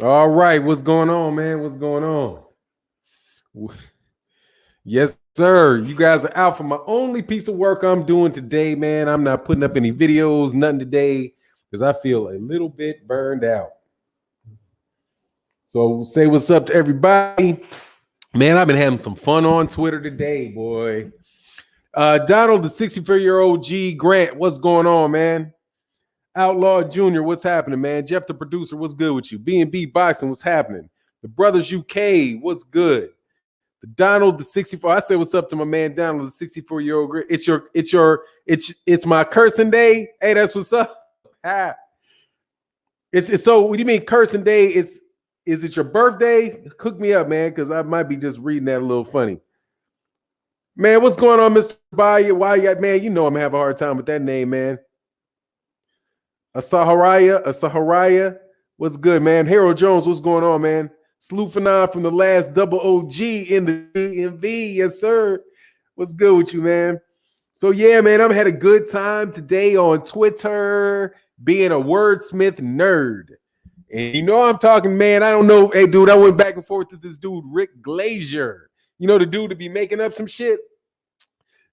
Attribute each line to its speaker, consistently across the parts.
Speaker 1: All right, what's going on, man? What's going on? Yes, sir. You guys are out for my only piece of work I'm doing today, man. I'm not putting up any videos, nothing today, because I feel a little bit burned out. So say what's up to everybody. Man, I've been having some fun on Twitter today, boy. Donald, the 64-year-old G Grant, what's going on, man? Outlaw Jr., what's happening, man? Jeff, the producer, what's good with you? B&B Boxing, what's happening? The Brothers UK, what's good? The Donald, the 64. I say what's up to my man Donald, the 64-year-old. It's my cursing day. Hey, that's what's up. It's so. What do you mean cursing day? Is it your birthday? Cook me up, man, because I might be just reading that a little funny. Man, what's going on, Mr. Baya? Why you got, man? You know I'm having a hard time with that name, man. Asaharaya, what's good, man? Harold Jones, what's going on, man? Sleufanon from the last double OG in the DMV, yes, sir. What's good with you, man? So, yeah, man, I've had a good time today on Twitter being a wordsmith nerd. And you know I'm talking, man, I don't know. Hey, dude, I went back and forth with this dude, Rick Glazier. You know, the dude to be making up some shit.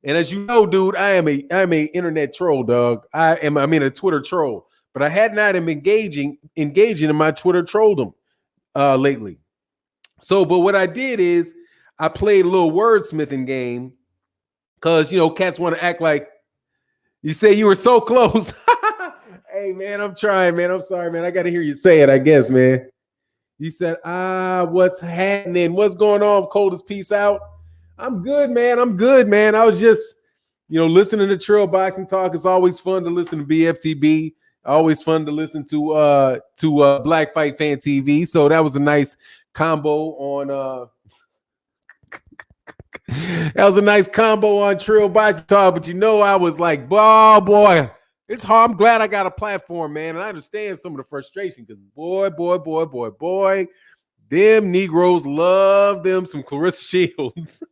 Speaker 1: And as you know, dude, I'm a internet troll, dog. I'm a Twitter troll. But I had not been engaging in my Twitter trolldom lately. So, but what I did is I played a little wordsmithing game because, you know, cats want to act like you say you were so close. Hey, man, I'm trying, man. I'm sorry, man. I got to hear you say it, I guess, man. You said, what's happening? What's going on? Coldest peace out. I'm good, man. I was just, you know, listening to Trail Boxing Talk. It's always fun to listen to BFTB. Always fun to listen to Black Fight Fan TV. So that was a nice combo on that was a nice combo on Trail Boxing Talk. But you know, I was like, oh boy, it's hard. I'm glad I got a platform, man. And I understand some of the frustration because boy, them Negroes love them some Clarissa Shields.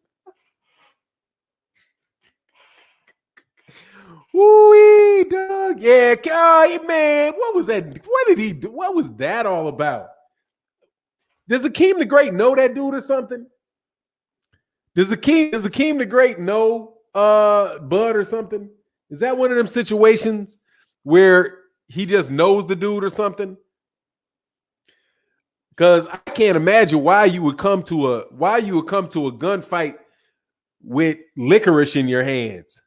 Speaker 1: Woo, dog. Yeah, man. What was that? What did he do? What was that all about? Does Akeem the Great know that dude or something? Does Akeem the Great know Bud or something? Is that one of them situations where he just knows the dude or something? Because I can't imagine why you would come to a gunfight with licorice in your hands.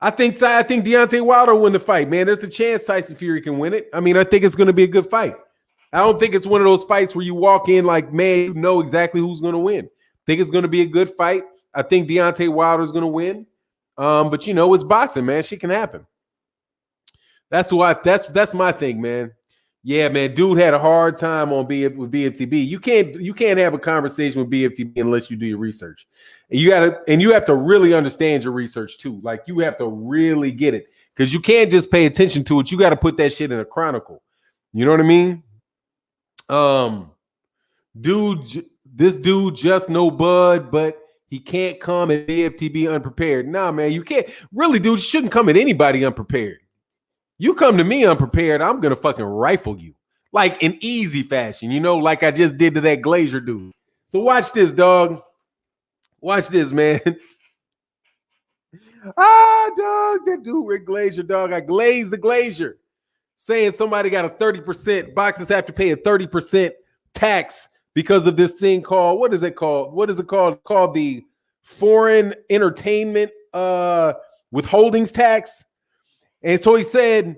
Speaker 1: I think Deontay Wilder will win the fight, man. There's a chance Tyson Fury can win it. I mean, I think it's going to be a good fight. I don't think it's one of those fights where you walk in like, man, you know exactly who's going to win. I think it's going to be a good fight. I think Deontay Wilder is going to win. But you know, it's boxing, man. Shit can happen. That's my thing, man. Yeah, man. Dude had a hard time with BFTB. You can't have a conversation with BFTB unless you do your research. And you have to really understand your research too. Like you have to really get it because you can't just pay attention to it. You got to put that shit in a chronicle. You know what I mean? This dude just no Bud, but he can't come at BFTB unprepared. Nah, man, you can't. Really, dude, you shouldn't come at anybody unprepared. You come to me unprepared, I'm going to fucking rifle you. Like in easy fashion, you know, like I just did to that Glazier dude. So watch this, dog. Watch this, man. Dog, that dude Rick Glazier, dog. I glazed the Glazier. Saying somebody got a 30%, boxers have to pay a 30% tax because of this thing called, what is it called? What is it called? Called the Foreign Entertainment Withholdings Tax. And so he said,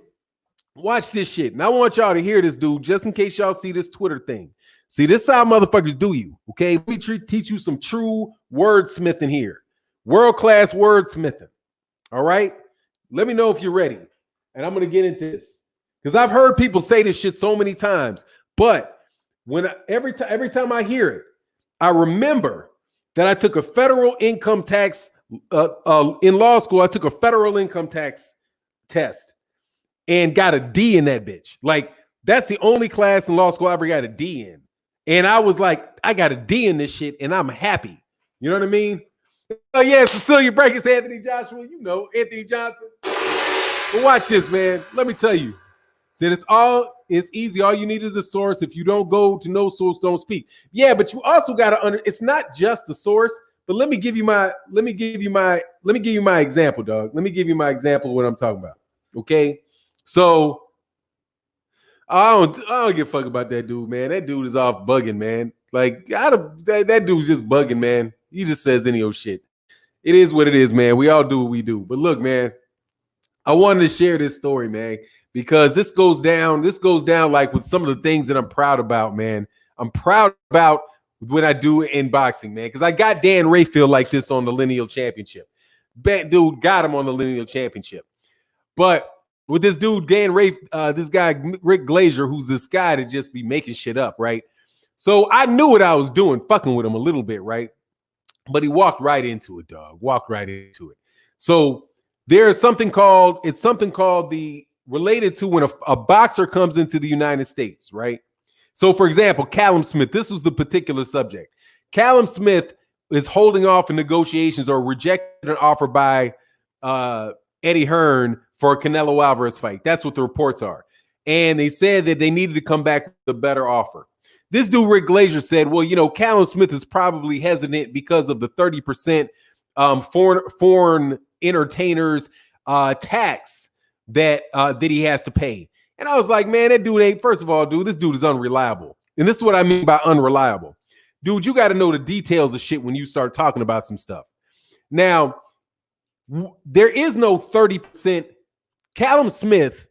Speaker 1: watch this shit. And I want y'all to hear this, dude, just in case y'all see this Twitter thing. See, this is how motherfuckers do you, okay? We teach you some true wordsmithing here. World-class wordsmithing, all right? Let me know if you're ready. And I'm going to get into this. Because I've heard people say this shit so many times. But every time I hear it, I remember that I took a federal income tax in law school. I took a federal income tax test and got a D in that bitch. Like, that's the only class in law school I ever got a D in. And I was like, I got a D in this shit and I'm happy. You know what I mean? Oh, yeah, Cecilia Breakers, Anthony Joshua. You know, Anthony Johnson. But watch this, man. Let me tell you. See, it's all It's easy. All you need is a source. If you don't go to no source, don't speak. Yeah, but you also got to it's not just the source. But let me give you my example, dog. Let me give you my example of what I'm talking about. Okay, so I don't give a fuck about that dude, man. That dude is off bugging, man. Like that dude's just bugging, man. He just says any old shit. It is what it is, man. We all do what we do. But look, man, I wanted to share this story, man, because this goes down like with some of the things that I'm proud about, man. I'm proud about what I do in boxing, man, because I got Dan Rayfield like this on the Lineal Championship. Bet dude got him on the Lineal Championship. But with this dude, this guy, Rick Glazier, who's this guy to just be making shit up, right? So I knew what I was doing, fucking with him a little bit, right? But he walked right into it, dog. Walked right into it. So there's something called related to when a boxer comes into the United States, right? So, for example, Callum Smith, this was the particular subject. Callum Smith is holding off in negotiations or rejected an offer by Eddie Hearn for a Canelo Alvarez fight. That's what the reports are. And they said that they needed to come back with a better offer. This dude, Rick Glazier, said, well, you know, Callum Smith is probably hesitant because of the 30% foreign entertainers tax that he has to pay. And I was like, man, that dude ain't, first of all, dude, this dude is unreliable. And this is what I mean by unreliable. Dude, you got to know the details of shit when you start talking about some stuff. Now, there is no 30%. Callum Smith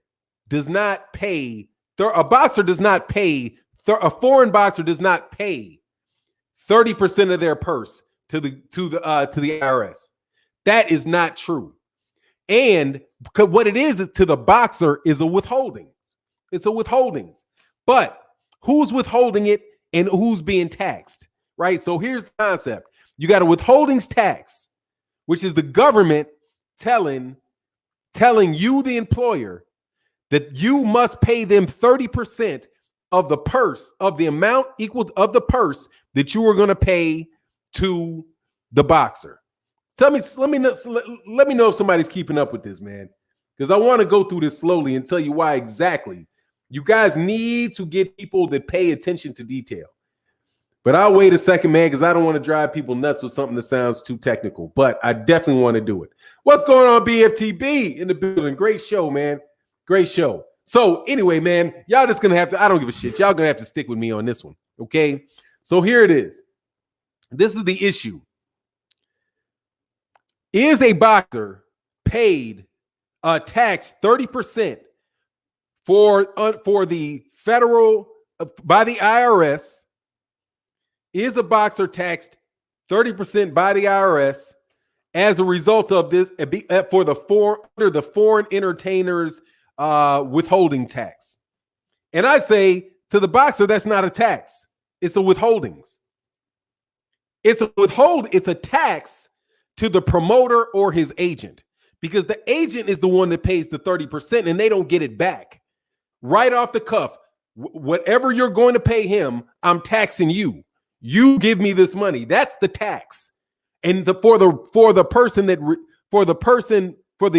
Speaker 1: does not pay, a boxer does not pay, a foreign boxer does not pay 30% of their purse to the IRS. That is not true. And what it is to the boxer is a withholding. It's a withholdings. But who's withholding it and who's being taxed, right? So here's the concept. You got a withholdings tax, which is the government telling you, the employer, that you must pay them 30% of the purse, of the amount equal of the purse that you are going to pay to the boxer. Let me know if somebody's keeping up with this, man, because I want to go through this slowly and tell you why exactly. You guys need to get people that pay attention to detail. But I'll wait a second, man, because I don't want to drive people nuts with something that sounds too technical. But I definitely want to do it. What's going on, BFTB in the building? Great show, man. Great show. So anyway, man, y'all just going to have to, I don't give a shit. Y'all going to have to stick with me on this one, okay? So here it is. This is the issue. Is a boxer paid tax 30% for the federal by the IRS? Is a boxer taxed 30% by the IRS as a result of this under the foreign entertainers withholding tax? And I say to the boxer, that's not a tax. It's a withholdings. It's a tax to the promoter or his agent, because the agent is the one that pays the 30% and they don't get it back. Right off the cuff, whatever you're going to pay him, I'm taxing you. You give me this money. That's the tax. And for the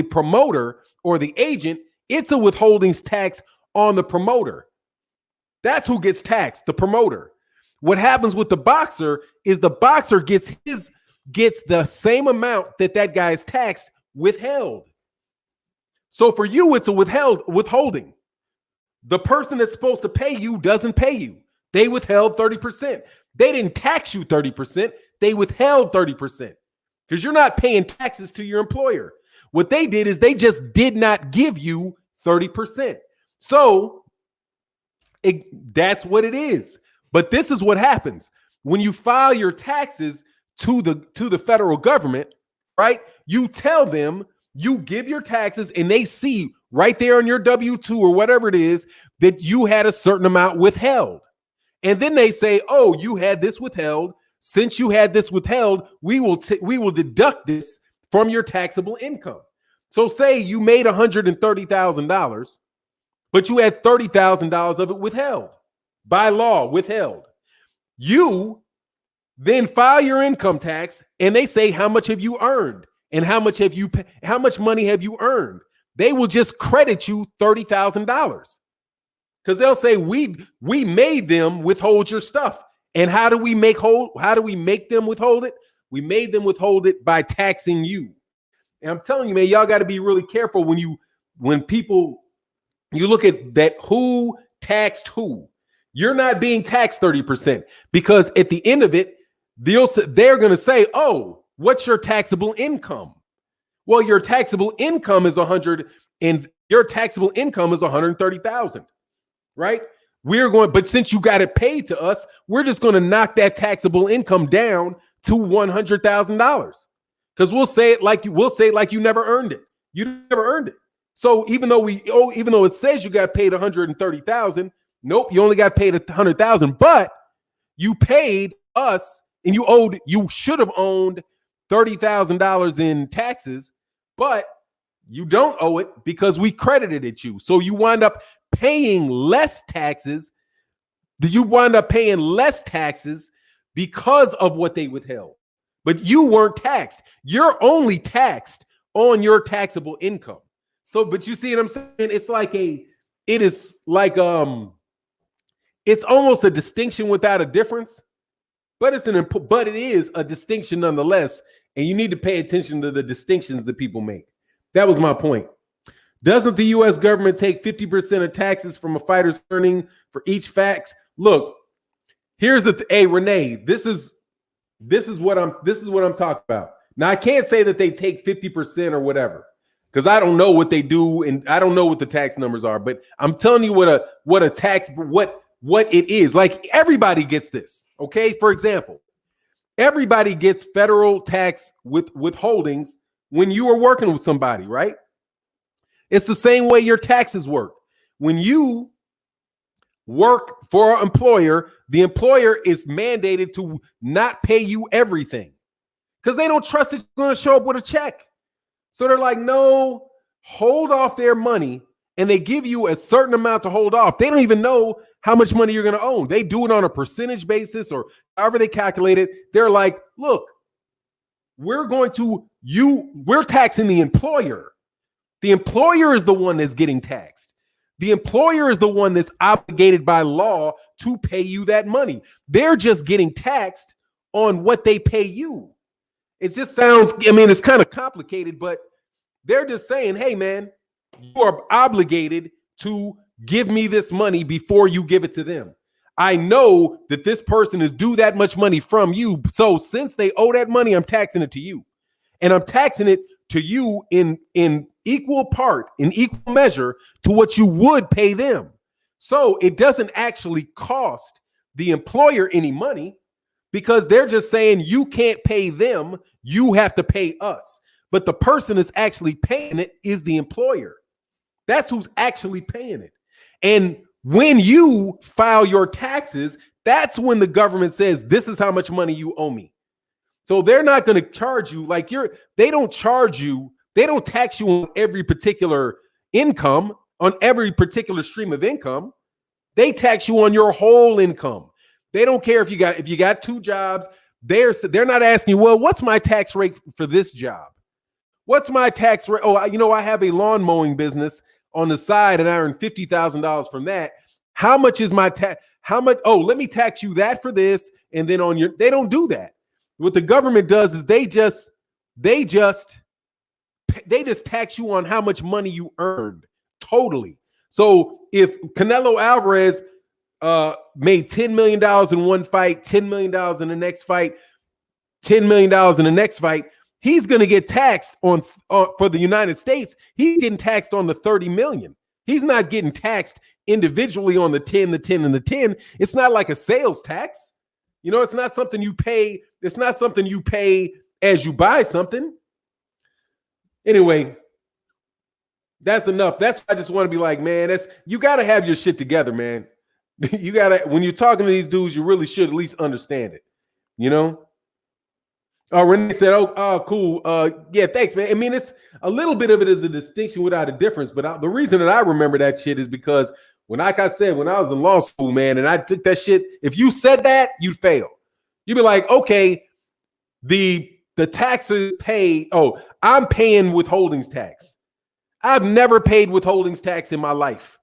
Speaker 1: promoter or the agent, it's a withholdings tax on the promoter. That's who gets taxed, the promoter. What happens with the boxer is the boxer gets the same amount that guy is taxed withheld. So for you, it's a withholding. The person that's supposed to pay you doesn't pay you. They withheld 30%. They didn't tax you 30%. They withheld 30% because you're not paying taxes to your employer. What they did is they just did not give you 30%. So that's what it is. But this is what happens when you file your taxes to the federal government, right? You tell them, you give your taxes, and they see right there on your W-2 or whatever it is that you had a certain amount withheld. And then they say, oh, you had this withheld. Since you had this withheld, we will deduct this from your taxable income. So say you made $130,000, but you had $30,000 of it withheld, by law withheld. You then file your income tax, and they say, how much have you earned? And how much money have you earned? They will just credit you $30,000. Because they'll say we made them withhold your stuff. And how do we make them withhold it? We made them withhold it by taxing you. And I'm telling you, man, y'all got to be really careful when people you look at that, who taxed who. You're not being taxed 30% because at the end of it, they're going to say, "Oh, what's your taxable income?" Well, your taxable income is 100 and your taxable income is 130,000, right? But since you got it paid to us, we're just going to knock that taxable income down to $100,000 because we'll say it like you never earned it. You never earned it. So even though it says you got paid 130,000, nope, you only got paid 100,000, but you paid us and you should have owned $30,000 in taxes, but you don't owe it because we credited it you. So you wind up paying less taxes. You wind up paying less taxes because of what they withheld. But you weren't taxed. You're only taxed on your taxable income. So, but you see what I'm saying? It's almost a distinction without a difference, but it is a distinction nonetheless. And you need to pay attention to the distinctions that people make. That was my point. Doesn't the U.S. government take 50% of taxes from a fighter's earning for each fax? Look, here's hey, Renee, this is what I'm talking about. Now, I can't say that they take 50% or whatever, because I don't know what they do and I don't know what the tax numbers are, but I'm telling you what it is. Like, everybody gets this. Okay. For example, everybody gets federal tax withholdings when you are working with somebody, right? It's the same way your taxes work. When you work for an employer, the employer is mandated to not pay you everything because they don't trust that you're going to show up with a check. So they're like, no, hold off their money, and they give you a certain amount to hold off. They don't even know how much money you're going to own. They do it on a percentage basis or however they calculate it. They're like, look, we're taxing the employer. The employer is the one that's getting taxed. The employer is the one that's obligated by law to pay you that money. They're just getting taxed on what they pay you. It just sounds, it's kind of complicated, but they're just saying, hey, man, you are obligated to give me this money before you give it to them. I know that this person is due that much money from you. So since they owe that money, I'm taxing it to you. And I'm taxing it to you in equal part, in equal measure to what you would pay them. So it doesn't actually cost the employer any money because they're just saying you can't pay them, you have to pay us. But the person is actually paying it is the employer. That's who's actually paying it. And when you file your taxes, that's when the government says, this is how much money you owe me. So they're not going to charge you they don't tax you on every particular income, on every particular stream of income. They tax you on your whole income. They don't care if you got two jobs. They're not asking you, well, what's my tax rate for this job? What's my tax rate? Oh, I have a lawn mowing business on the side and I earn $50,000 from that. How much is my tax? How much? Oh, let me tax you that for this. And then they don't do that. What the government does is they just tax you on how much money you earned totally. So if Canelo Alvarez made $10 million in one fight, $10 million in the next fight, $10 million in the next fight, he's going to get taxed on for the United States. He's getting taxed on the 30 million. He's not getting taxed individually on the 10, the 10, and the 10. It's not like a sales tax. It's not something you pay. It's not something you pay as you buy something. Anyway, that's enough. That's why I just want to be like, man, you got to have your shit together, man. You got to, when you're talking to these dudes, you really should at least understand it, Renee said, oh, cool. Yeah, thanks, man. It's a little bit of it is a distinction without a difference. But the reason that I remember that shit is because when I was in law school, man, and I took that shit, if you said that, you'd fail. You'd be like, okay, the taxes paid. Oh, I'm paying withholdings tax. I've never paid withholdings tax in my life.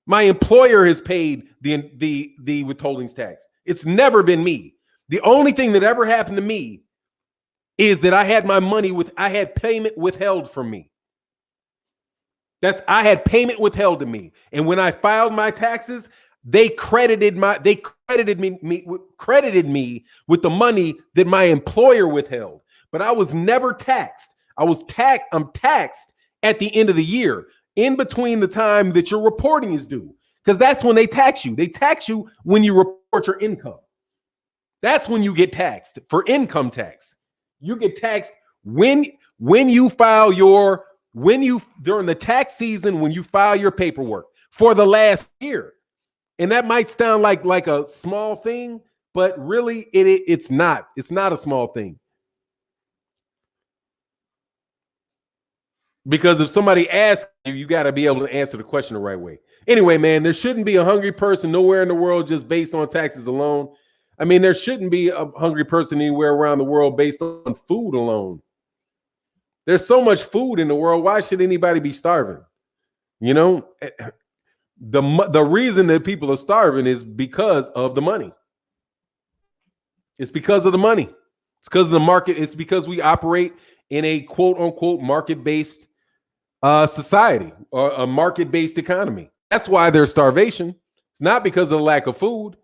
Speaker 1: My employer has paid the withholdings tax. It's never been me. The only thing that ever happened to me is that I had I had payment withheld from me. I had payment withheld to me. And when I filed my taxes, they credited me with the money that my employer withheld. But I was never taxed. I'm taxed at the end of the year, in between the time that your reporting is due. Because that's when they tax you. They tax you when you report your income. That's when you get taxed for income tax. You get taxed when you file during the tax season, when you file your paperwork for the last year. And that might sound like a small thing, but really it's not. It's not a small thing. Because if somebody asks you, you got to be able to answer the question the right way. Anyway, man, there shouldn't be a hungry person nowhere in the world just based on taxes alone. I mean, there shouldn't be a hungry person anywhere around the world based on food alone. There's so much food in the world. Why should anybody be starving? You know, the reason that people are starving is because of the money. It's because of the money. It's because of the market. It's because we operate in a quote unquote market-based society or a market-based economy. That's why there's starvation. It's not because of the lack of food.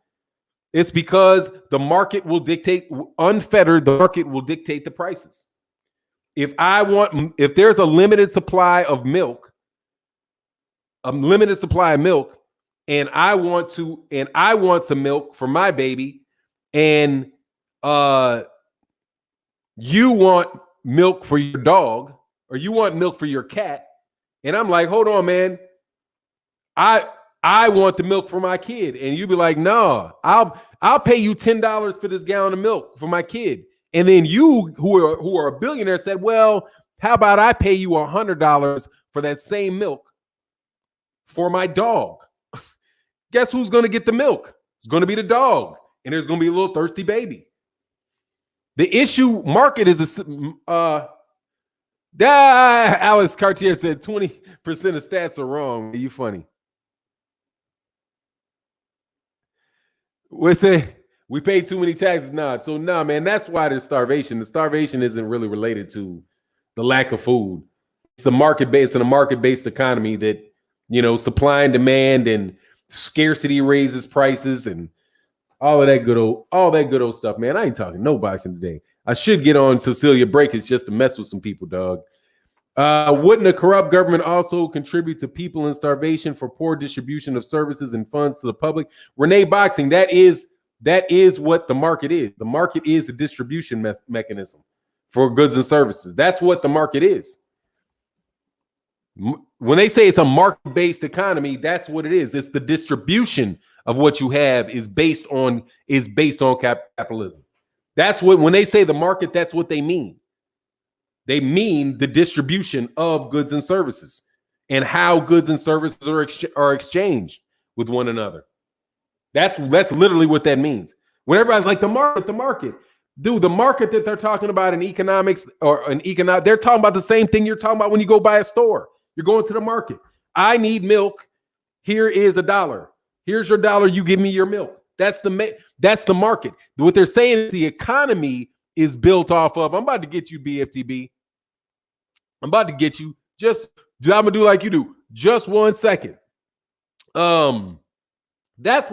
Speaker 1: It's because the market will dictate, unfettered, the market will dictate the prices. If there's a limited supply of milk, and I want some milk for my baby, and you want milk for your dog, or you want milk for your cat, and I'm like, hold on, man, I want the milk for my kid, and you be like, no, I'll pay you $10 for this gallon of milk for my kid. And then you, who are a billionaire, said, well, how about I pay you $100 for that same milk for my dog? Guess who's going to get the milk? It's going to be the dog, and there's going to be a little thirsty baby. The issue market is Alex Cartier said 20% of stats are wrong. Are you funny? We say we pay too many taxes now. So man, that's why there's starvation. The starvation isn't really related to the lack of food. It's the market-based and a market-based economy that, you know, supply and demand and scarcity raises prices and all that good old stuff, man. I ain't talking no boxing today. I should get on Cecilia Brakes just to mess with some people, dog. Wouldn't a corrupt government also contribute to people in starvation for poor distribution of services and funds to the public? Renee Boxing, that is what the market is. The market is a distribution mechanism for goods and services. That's what the market is. When they say it's a market-based economy, that's what it is. It's the distribution of what you have is based on capitalism. That's what, when they say the market, that's what they mean. They mean the distribution of goods and services and how goods and services are exchanged with one another. That's literally what that means. When everybody's like the market, dude, the market that they're talking about in economics they're talking about the same thing you're talking about when you go buy a store. You're going to the market. I need milk. Here is $1. Here's your $1. You give me your milk. That's the market. What they're saying is the economy is built off of. I'm about to get you, BFTB. I'm about to get you. I'm gonna do like you do. Just 1 second. That's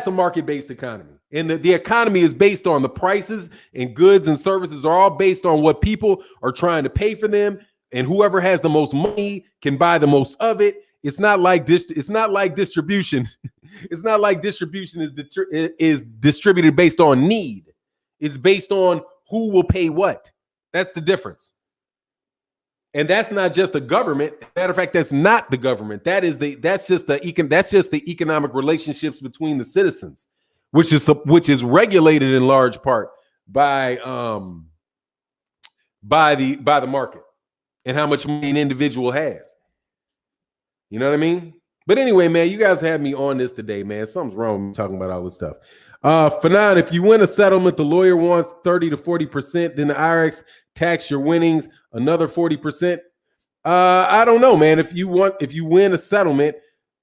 Speaker 1: a market-based economy. And the economy is based on the prices, and goods and services are all based on what people are trying to pay for them. And whoever has the most money can buy the most of it. It's not like this. It's not like distribution. It's not like distribution is distributed based on need. It's based on who will pay what. That's the difference. And that's not just the government. Matter of fact, that's not the government. That's just the economic relationships between the citizens, which is regulated in large part by the market and how much money an individual has. You know what I mean? But anyway, man, you guys have me on this today, man. Something's wrong with me talking about all this stuff. Fannon, if you win a settlement, the lawyer wants 30 to 40%, then the IRS tax your winnings another 40%. I don't know, man. If you win a settlement,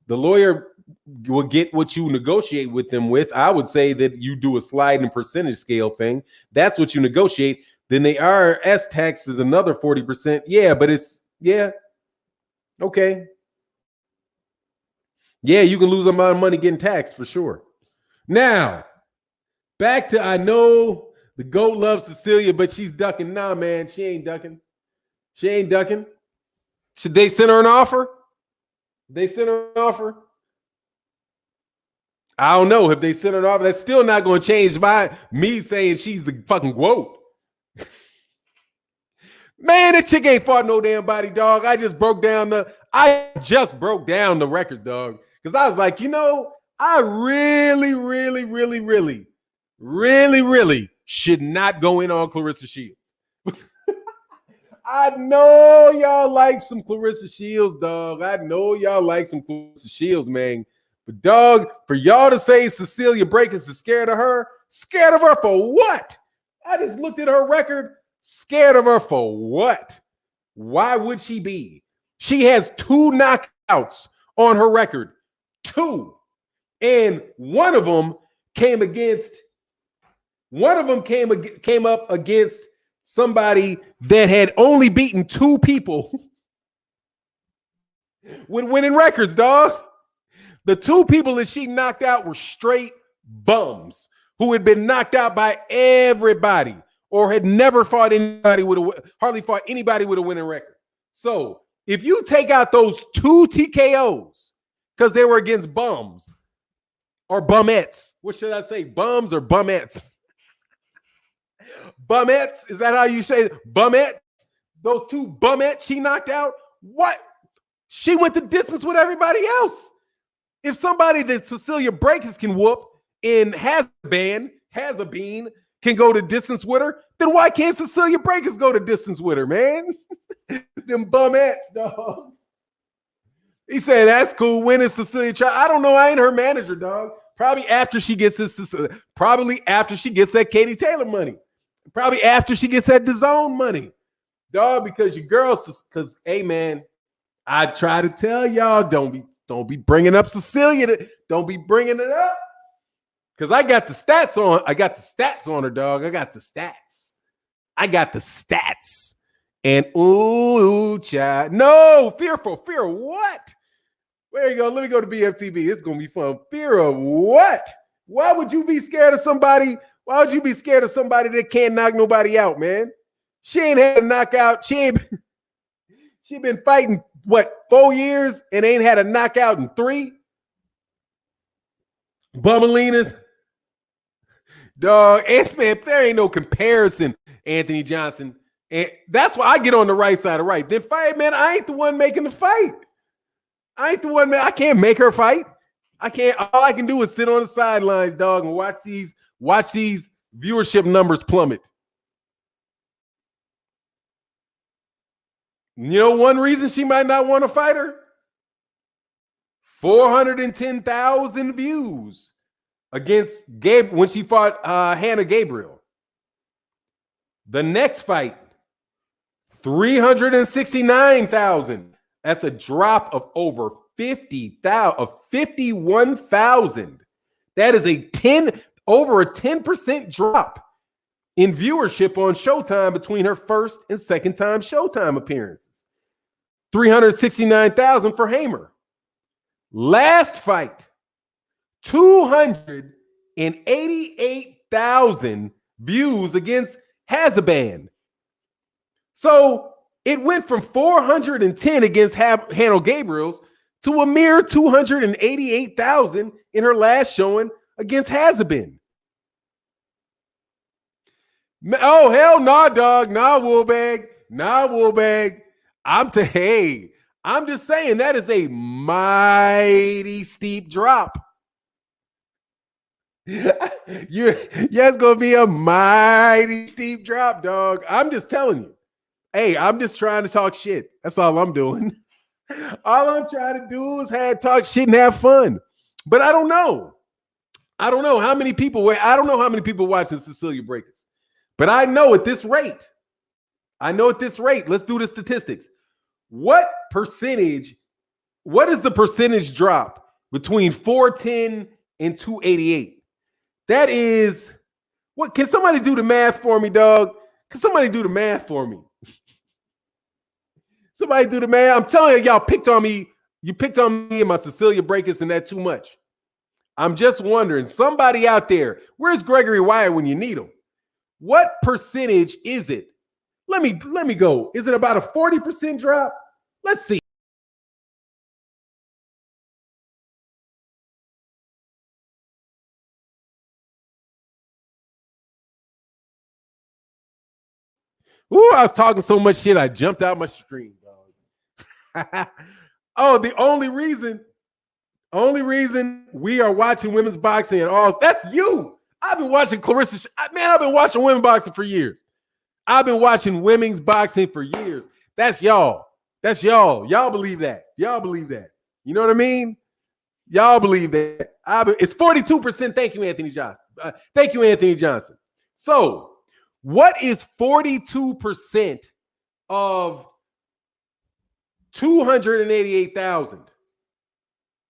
Speaker 1: The lawyer will get what you negotiate with them with. I would say that you do a sliding percentage scale thing. That's what you negotiate. Then the IRS tax is another 40%. Yeah, but okay. Yeah, you can lose a lot of money getting taxed for sure. Now, back to I know the GOAT loves Cecilia, but she's ducking. Nah, man, she ain't ducking. She ain't ducking. Should they send her an offer? They sent her an offer. I don't know if they sent her an offer. That's still not going to change me saying she's the fucking GOAT. Man, that chick ain't fought no damn body, dog. I just broke down the records, dog. Because I was like, I really should not go in on Clarissa Shields. I know y'all like some Clarissa Shields, dog. I know y'all like some Clarissa Shields, man. But, dog, for y'all to say Cecilia Brækhus is scared of her for what? I just looked at her record. Scared of her for what? Why would she be? She has 2 knockouts on her record. 2. And one of them came up against somebody that had only beaten 2 people with winning records, dog. The 2 people that she knocked out were straight bums who had been knocked out by everybody or had never fought anybody hardly fought anybody with a winning record. So if you take out those 2 TKOs because they were against bums or bumettes, what should I say? Bums or bumettes? Bumettes? Is that how you say it? Bumettes? Those 2 bumettes she knocked out? What? She went the distance with everybody else. If somebody that Cecilia Brækhus can whoop and has a bean, can go to distance with her, then why can't Cecilia Brækhus go to distance with her, man? Them bumettes, dog. He said, that's cool. When is Cecilia I don't know. I ain't her manager, dog. Probably after she gets that Katie Taylor money. Probably after she gets that DAZN money. Dog, because your girls, because, hey, man, I try to tell y'all, don't be bringing up Cecilia. Don't be bringing it up. Because I got the stats on her, dog. I got the stats. And ooh, child. No, fear what? There you go. Let me go to BFTV. It's going to be fun. Fear of what? Why would you be scared of somebody? Why would you be scared of somebody that can't knock nobody out, man? She ain't had a knockout. She been fighting, 4 years and ain't had a knockout in 3? Bumelinas. Dog, man, there ain't no comparison, Anthony Johnson. And that's why I get on the right side of right. Then fight, man, I ain't the one making the fight. I ain't the one, man. I can't make her fight. I can't. All I can do is sit on the sidelines, dog, and watch these viewership numbers plummet. You know one reason she might not want to fight her? 410,000 views against Gabe when she fought Hannah Gabriel. The next fight, 369,000. That's a drop of over 51,000. That is over a 10% drop in viewership on Showtime between her first and second time Showtime appearances. 369,000 for Hamer. Last fight, 288,000 views against Hazaban. So it went from 410 against Hannah Gabriel's to a mere 288,000 in her last showing against Hazaban. Oh, hell no, dog. Nah, Woolbag. I'm just saying that is a mighty steep drop. It's going to be a mighty steep drop, dog. I'm just telling you. Hey, I'm just trying to talk shit. That's all I'm doing. All I'm trying to do is talk shit and have fun. But I don't know. I don't know how many people watching Cecilia Brækhus. But I know at this rate, let's do the statistics. What percentage What is the percentage drop between 410 and 288? That is what? Can somebody do the math for me, dog? Can somebody do the math for me? Somebody do the math. I'm telling you, y'all picked on me. You picked on me and my Cecilia Breakers and that too much. I'm just wondering, somebody out there, where's Gregory Wyatt when you need him? What percentage is it? Let me go. Is it about a 40% drop? Let's see. Ooh, I was talking so much shit, I jumped out my stream, dog. Oh, the only reason we are watching women's boxing at all, that's you. I've been watching Clarissa. Man, I've been watching women's boxing for years. I've been watching women's boxing for years. That's y'all. That's y'all. Y'all believe that. Y'all believe that. You know what I mean? Y'all believe that. It's 42%. Thank you, Anthony Johnson. Thank you, Anthony Johnson. So, what is 42% of 288,000?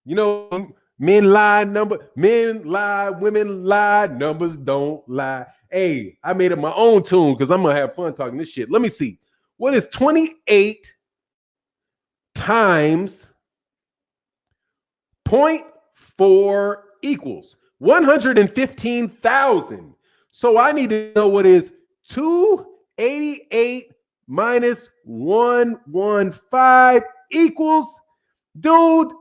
Speaker 1: You know, men lie, men lie, women lie, numbers don't lie. Hey, I made up my own tune because I'm gonna have fun talking this shit. Let me see. What is 28 times 0.4 equals 115,000? So I need to know what is 288 minus 115 equals, dude.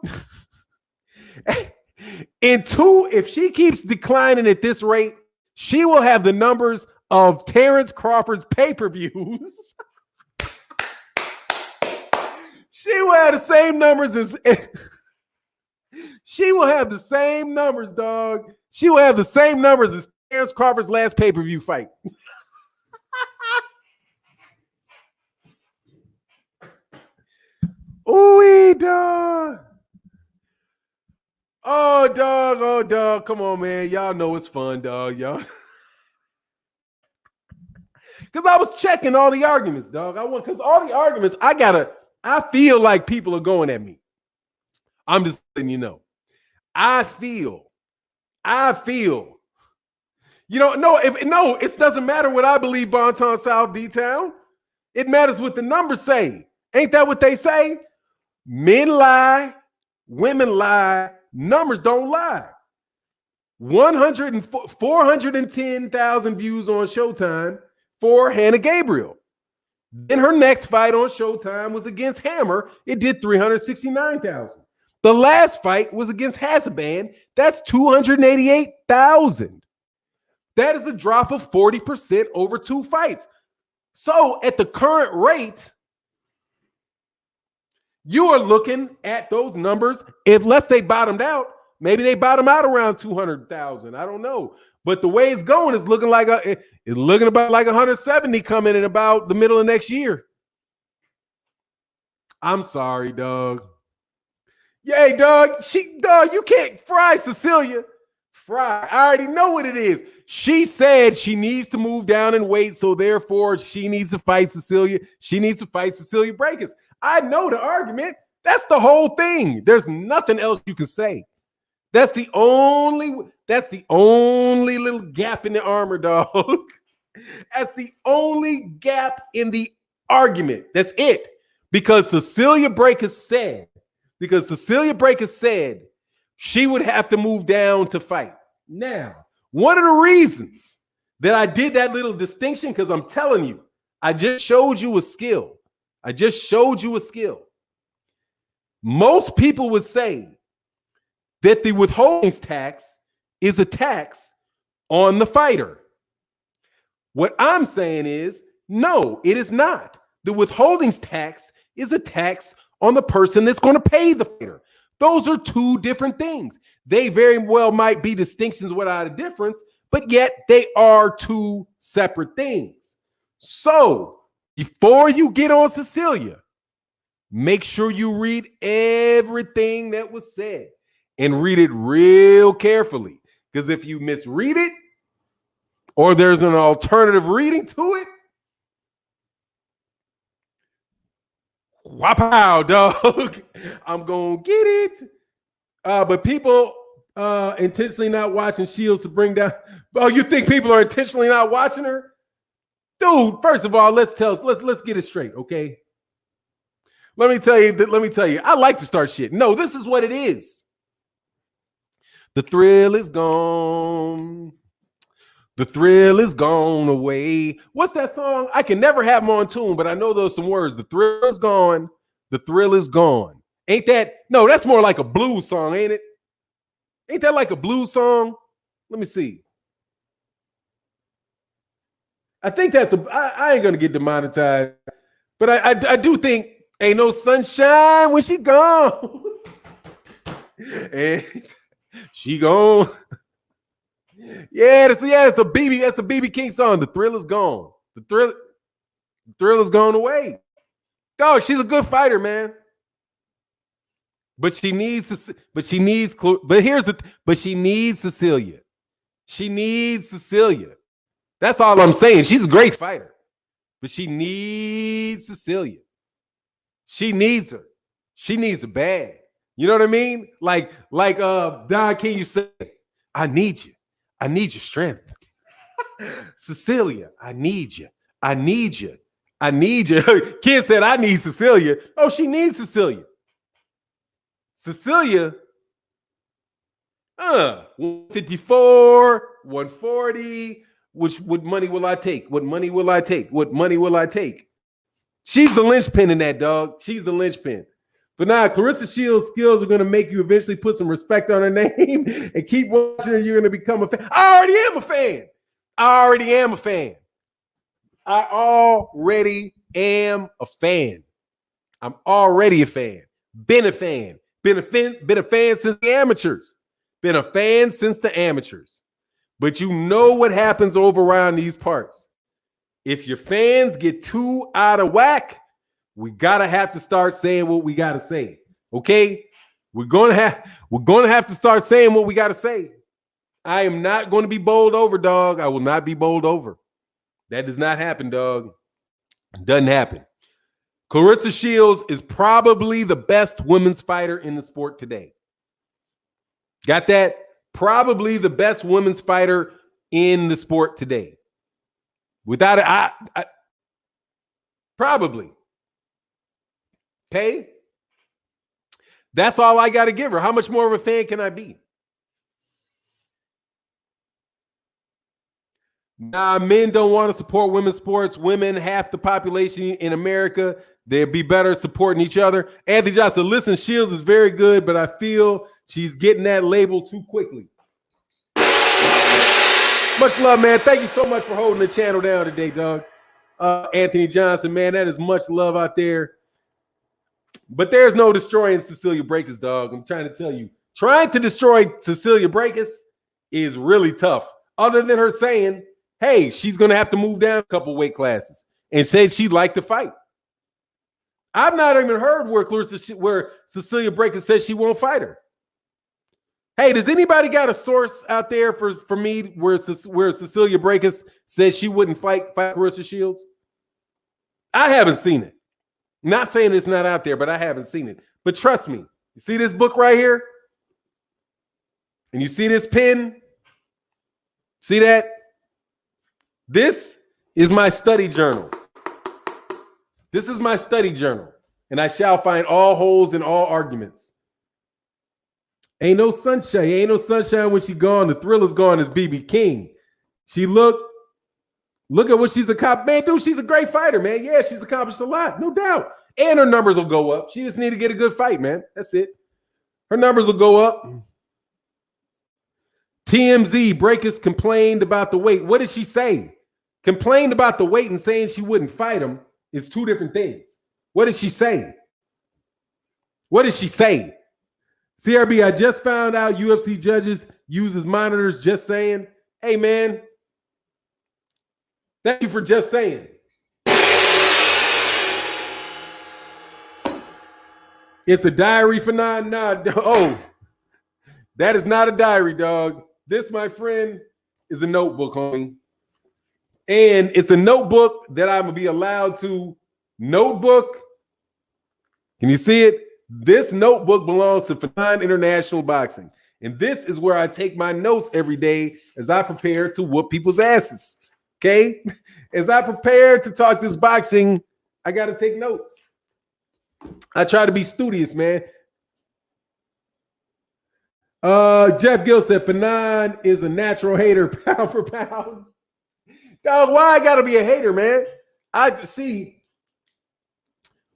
Speaker 1: If she keeps declining at this rate, she will have the numbers of Terrence Crawford's pay-per-views. She will have the same numbers as she will have the same numbers, dog. She will have the same numbers as Terrence Crawford's last pay-per-view fight. Ooh, dog. Oh, dog. Come on, man. Y'all know it's fun, dog. Y'all. Because I was checking all the arguments, dog. Because all the arguments, I feel like people are going at me. I'm just letting you know. I feel. You know, it doesn't matter what I believe, Bonton South D-Town. It matters what the numbers say. Ain't that what they say? Men lie, women lie, numbers don't lie. 410,000 views on Showtime for Hannah Gabriel. Then her next fight on Showtime was against Hammer. It did 369,000. The last fight was against Hasaban. That's 288,000. That is a drop of 40% over 2 fights. So at the current rate, you are looking at those numbers, unless they bottomed out. Maybe they bottom out around 200,000. I don't know. But the way it's going is looking about like 170 coming in about the middle of next year. I'm sorry, dog. Yay, dog. You can't fry Cecilia. Fry. I already know what it is. She said she needs to move down in weight, so therefore she needs to fight Cecilia. She needs to fight Cecilia Breakers. I know the argument. That's the whole thing. There's nothing else you can say. That's the only little gap in the armor, dog. That's the only gap in the argument. That's it. Because Cecilia Breakers said she would have to move down to fight. Now, one of the reasons that I did that little distinction, because I'm telling you, I just showed you a skill. Most people would say that the withholdings tax is a tax on the fighter. What I'm saying is, no, it is not. The withholdings tax is a tax on the person that's going to pay the fighter. Those are two different things. They very well might be distinctions without a difference, but yet they are two separate things. So before you get on Cecilia, make sure you read everything that was said and read it real carefully. Because if you misread it or there's an alternative reading to it, Wow, dog. I'm gonna get it. But people intentionally not watching Shields to bring down. Oh, you think people are intentionally not watching her? Dude, first of all, let's get it straight, okay? Let me tell you, I like to start shit. No, this is what it is. The thrill is gone. The thrill is gone away. What's that song? I can never have them on tune, but I know those some words. The thrill is gone. The thrill is gone. Ain't that? No, that's more like a blues song, ain't it? Ain't that like a blues song? Let me see. I think that's I ain't gonna get demonetized, but I do think ain't no sunshine when she gone. And she gone. Yeah, it's a BB King song. The thrill is gone. The thrill is gone away. Dog, she's a good fighter, man. But she needs Cecilia. She needs Cecilia. That's all I'm saying. She's a great fighter, but she needs Cecilia. She needs her. She needs her bad. You know what I mean? Like Don King, you said, I need you. I need your strength. Cecilia, I need you. I need you. I need you. Kid said, I need Cecilia. Oh, she needs Cecilia. Cecilia, 154, 140. What money will I take? What money will I take? What money will I take? She's the linchpin in that, dog. She's the linchpin. But now, Clarissa Shields' skills are going to make you eventually put some respect on her name and keep watching her. You're going to become a fan. I already am a fan. I already am a fan. I already am a fan. I'm already a fan. Been a fan. Been a fan since the amateurs. Been a fan since the amateurs. But you know what happens over around these parts. If your fans get too out of whack, we gotta have to start saying what we gotta say. Okay? We're gonna have to start saying what we gotta say. I am not going to be bowled over, dog. I will not be bowled over. That does not happen, dog. Doesn't happen. Clarissa Shields is probably the best women's fighter in the sport today. Got that? Probably the best women's fighter in the sport today. Without it, I probably. Okay? That's all I got to give her. How much more of a fan can I be? Nah, men don't want to support women's sports. Women, half the population in America, they'd be better supporting each other. Anthony Johnson, listen, Shields is very good, but I feel she's getting that label too quickly. Much love, man. Thank you so much for holding the channel down today, dog. Anthony Johnson, man, that is much love out there. But there's no destroying Cecilia Brækhus, dog. I'm trying to tell you. Trying to destroy Cecilia Brækhus is really tough. Other than her saying, hey, she's going to have to move down a couple weight classes and said she'd like to fight. I've not even heard where Cecilia Brækhus says she won't fight her. Hey, does anybody got a source out there for me where Cecilia Brækhus says she wouldn't fight Clarissa Shields? I haven't seen it. Not saying it's not out there, but I haven't seen it. But trust me, you see this book right here? And you see this pen? See that? This is my study journal. This is my study journal. And I shall find all holes in all arguments. Ain't no sunshine. Ain't no sunshine when she gone. The thrill is gone as BB King. She look at what she's accomplished. Man, dude, she's a great fighter, man. Yeah, she's accomplished a lot, no doubt. And her numbers will go up. She just need to get a good fight, man. That's it. Her numbers will go up. TMZ, Brækhus complained about the weight. What did she say? Complained about the weight and saying she wouldn't fight him is two different things. What did she say? What did she say? CRB, I just found out UFC judges uses monitors. Just saying. Hey, man. Thank you for just saying. It's a diary for nah. Oh, that is not a diary, dog. This, my friend, is a notebook, homie. And it's a notebook that I'm going to be allowed to notebook Can you see it? This notebook belongs to Fannon International Boxing. And this is where I take my notes every day as I prepare to whoop people's asses. Okay? As I prepare to talk this boxing, I got to take notes. I try to be studious, man. Jeff Gill said Fannon is a natural hater, pound for pound. Dog, why I gotta be a hater, man? I just see.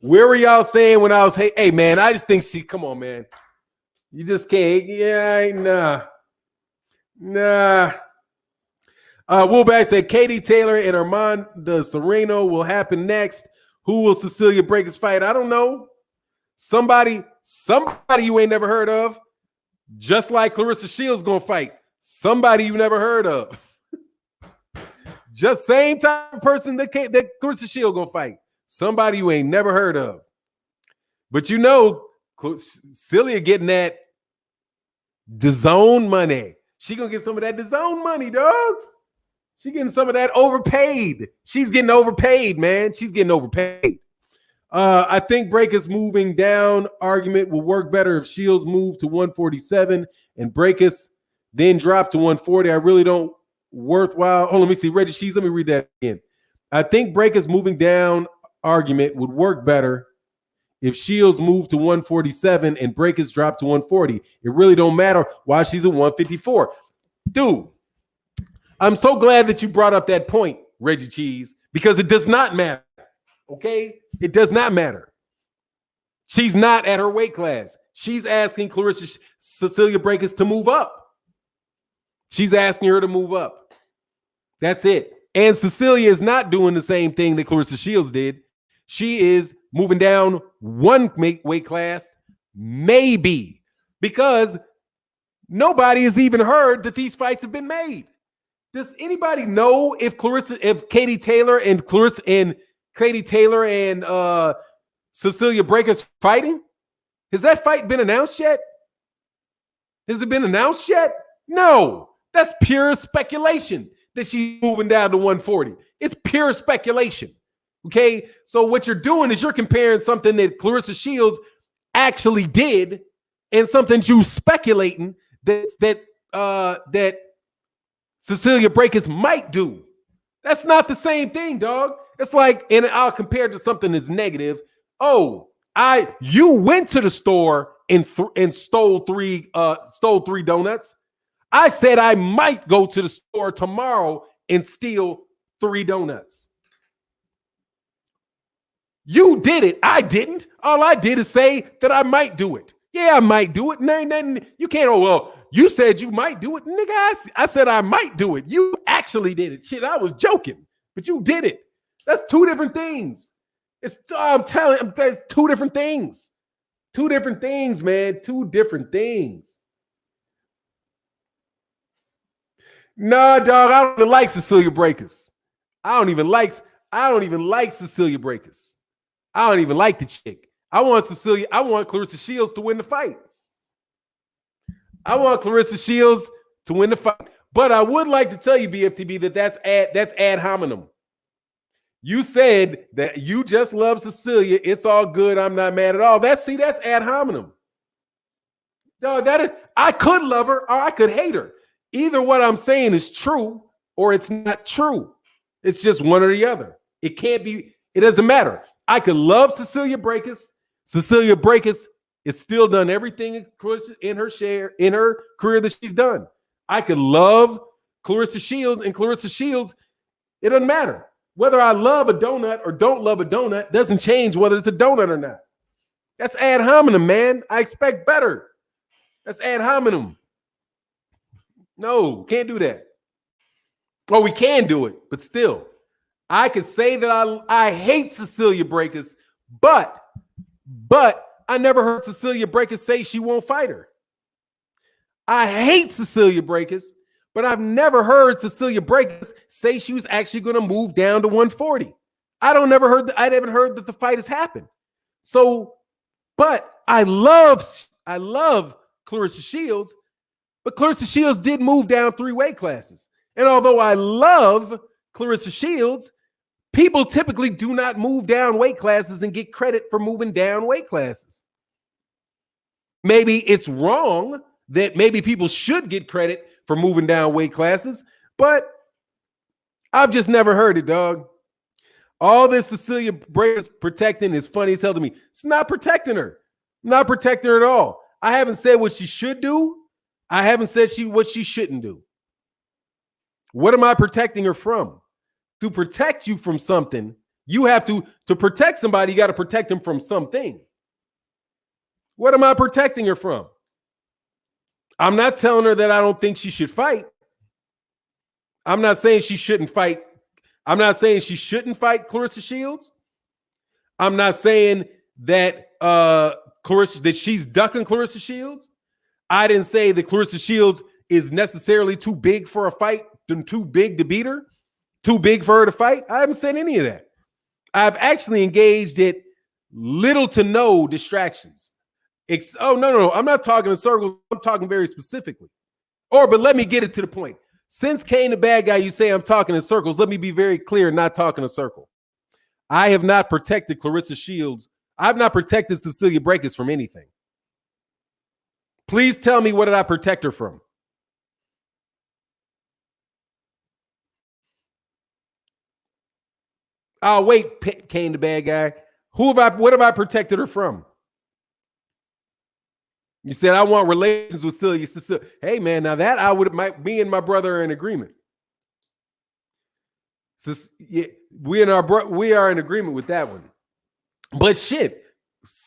Speaker 1: Where were y'all saying when I was hey man? I just think, see, come on, man. You just can't. Yeah, nah. Woolback said Katie Taylor and Armando Serrano will happen next. Who will Cecilia Brækhus fight? I don't know. Somebody you ain't never heard of. Just like Claressa Shields gonna fight somebody you never heard of. Just same type of person that Claressa Shields gonna fight somebody you ain't never heard of. But you know, Celia getting that DAZN money. She gonna get some of that DAZN money, dog. She getting some of that overpaid. She's getting overpaid, man. She's getting overpaid. I think Brækhus moving down argument will work better if Shields move to 147 and Brækhus then drop to 140. I really don't worthwhile. Oh, let me see. Reggie Sheets, let me read that again. I think Brækhus moving down argument would work better if Shields moved to 147 and Brækhus dropped to 140. It really don't matter why she's at 154. Dude, I'm so glad that you brought up that point, Reggie Cheese, because it does not matter. Okay? It does not matter. She's not at her weight class. She's asking Cecilia Brækhus to move up. She's asking her to move up. That's it. And Cecilia is not doing the same thing that Claressa Shields did. She is moving down one weight class, maybe, because nobody has even heard that these fights have been made. Does anybody know if Katie Taylor and Cecilia Brækhus fighting? Has that fight been announced yet? Has it been announced yet? No. That's pure speculation that she's moving down to 140. It's pure speculation. Okay? So what you're doing is you're comparing something that Claressa Shields actually did and something you speculating that Cecilia Brækhus might do. That's not the same thing, dog. It's like, and I'll compare it to something that's negative. Oh, you went to the store and stole three donuts. I said I might go to the store tomorrow and steal 3 donuts. You did it. I didn't. All I did is say that I might do it. Yeah, I might do it. Nothing. You can't. Oh well, you said you might do it, nigga. I said I might do it. You actually did it. Shit, I was joking, but you did it. That's 2 different things. I'm telling you, that's 2 different things. 2 different things, man. 2 different things. Nah, dog, I don't even like Cecilia Brækhus. I don't even like Cecilia Brækhus. I don't even like the chick. I want Claressa Shields to win the fight. I want Claressa Shields to win the fight. But I would like to tell you, BFTB, that's ad hominem. You said that you just love Cecilia. It's all good. I'm not mad at all. That's ad hominem. No, I could love her or I could hate her. Either what I'm saying is true or it's not true. It's just one or the other. It can't be. It doesn't matter. I could love Cecilia Brækhus. Cecilia Brækhus has still done everything in her career that she's done. I could love Claressa Shields, and Claressa Shields, it doesn't matter. Whether I love a donut or don't love a donut doesn't change whether it's a donut or not. That's ad hominem, man. I expect better. That's ad hominem. No, can't do that. Oh, we can do it, but still. I could say that I hate Cecilia Brækhus, but I never heard Cecilia Brækhus say she won't fight her. I hate Cecilia Brækhus, but I've never heard Cecilia Brækhus say she was actually going to move down to 140. I haven't heard that the fight has happened. So, but I love Claressa Shields, but Claressa Shields did move down 3 weight classes. And although I love Claressa Shields, People typically do not move down weight classes and get credit for moving down weight classes. Maybe it's wrong that maybe people should get credit for moving down weight classes, but I've just never heard it, dog. All this Cecilia Bray protecting is funny as hell to me. It's not protecting her. Not protecting her at all. I haven't said what she should do. I haven't said what she shouldn't do. What am I protecting her from? To protect you from something, you have to protect somebody, you got to protect them from something. What am I protecting her from? I'm not telling her that I don't think she should fight. I'm not saying she shouldn't fight. I'm not saying she shouldn't fight Clarissa Shields. I'm not saying that that she's ducking Clarissa Shields. I didn't say that Clarissa Shields is necessarily too big for a fight, too big to beat her, too big for her to fight. I haven't said any of that. I've actually engaged at little to no distractions. No. I'm not talking in circles. I'm talking very specifically. But let me get it to the point. Since Kane the bad guy, you say I'm talking in circles. Let me be very clear, not talking a circle. I have not protected Clarissa Shields. I've not protected Cecilia Brækhus from anything. Please tell me, what did I protect her from? Oh, wait, Kane the bad guy. What have I protected her from? You said I want relations with Celia. Hey, man, now that me and my brother are in agreement. So, yeah, we are in agreement with that one. But shit,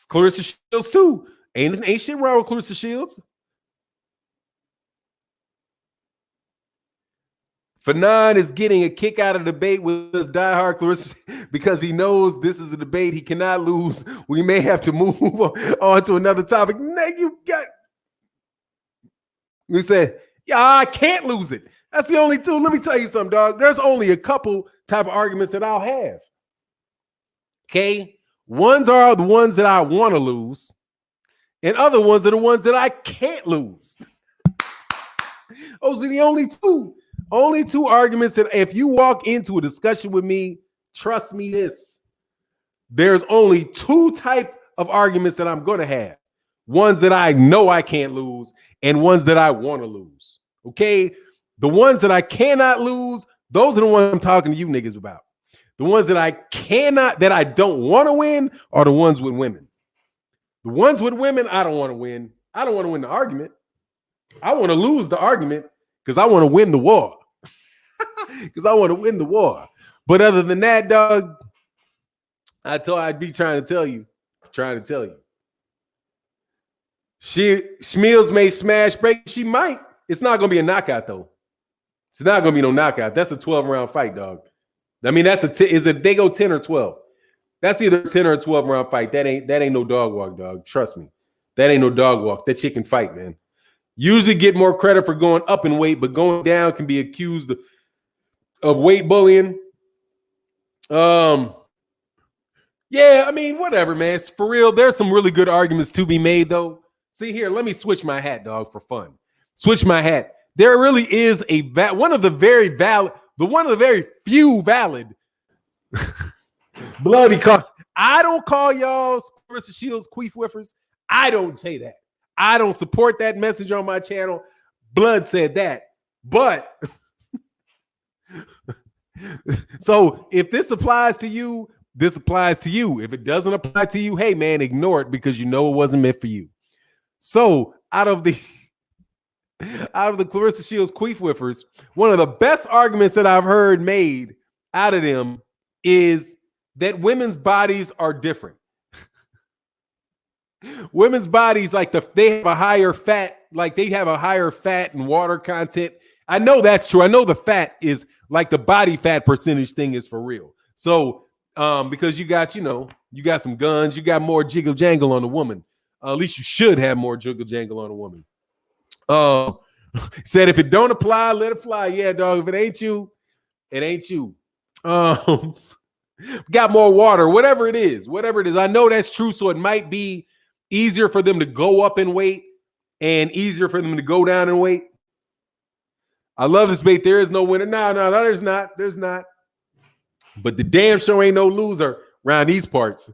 Speaker 1: Clarissa Shields too. Ain't shit wrong with Clarissa Shields. Fannon is getting a kick out of the debate with this diehard Clarissa because he knows this is a debate he cannot lose. We may have to move on to another topic. We said, yeah, I can't lose it. That's the only two. Let me tell you something, dog. There's only a couple type of arguments that I'll have. Okay? Ones are the ones that I want to lose, and other ones are the ones that I can't lose. Those are the only two. Only two arguments that if you walk into a discussion with me, trust me this, there's only two type of arguments that I'm going to have. Ones that I know I can't lose and ones that I want to lose. Okay? The ones that I cannot lose, those are the ones I'm talking to you niggas about. The ones that I don't want to win are the ones with women. The ones with women, I don't want to win. I don't want to win the argument. I want to lose the argument because I want to win the war. Because I want to win the war. But other than that, dog, I'd be trying to tell you. Schmeals may smash break. She might. It's not going to be a knockout, though. It's not going to be no knockout. That's a 12-round fight, dog. I mean, they go 10 or 12. That's either a 10 or a 12-round fight. That ain't no dog walk, dog. Trust me. That ain't no dog walk. That chicken fight, man. Usually get more credit for going up in weight, but going down can be accused of weight bullying. Yeah, I mean, whatever, man. For real, there's some really good arguments to be made, though. See here, let me switch my hat, dog, for fun. Switch my hat. There really is one of the very few valid bloody call. I don't call y'all Clarissa Shields queef whiffers. I don't say that. I don't support that message on my channel. Blood said that. But so if this applies to you, this applies to you. If it doesn't apply to you, hey man, ignore it because you know it wasn't meant for you. So out of the Clarissa Shields queef whiffers, one of the best arguments that I've heard made out of them is that women's bodies are different. Women's bodies, they have a higher fat, and water content. I know that's true. I know the fat is the body fat percentage thing is for real. So because you got some guns, you got more jiggle jangle on a woman. At least you should have more jiggle jangle on a woman. Said if it don't apply, let it fly. Yeah, dog. If it ain't you, it ain't you. Got more water, whatever it is. I know that's true. So it might be easier for them to go up in weight and easier for them to go down in weight. I love this debate. There is no winner. No, there's not. But the damn show ain't no loser around these parts.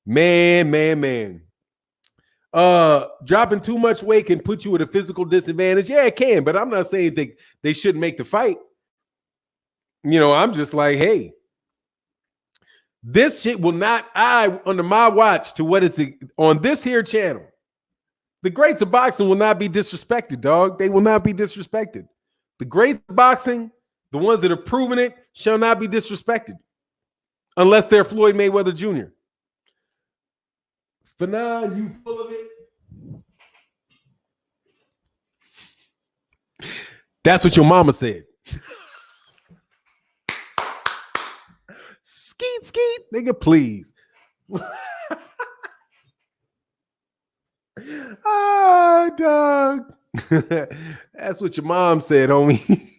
Speaker 1: Man. Dropping too much weight can put you at a physical disadvantage. Yeah, it can, but I'm not saying they shouldn't make the fight. I'm just like, hey, this shit will not, under my watch to what is it on this here channel, the greats of boxing will not be disrespected, dog. They will not be disrespected. The greats of boxing, the ones that have proven it, shall not be disrespected. Unless they're Floyd Mayweather Jr. Fannon, you full of it? That's what your mama said. Skeet, nigga, please. Ah, dog. That's what your mom said, homie.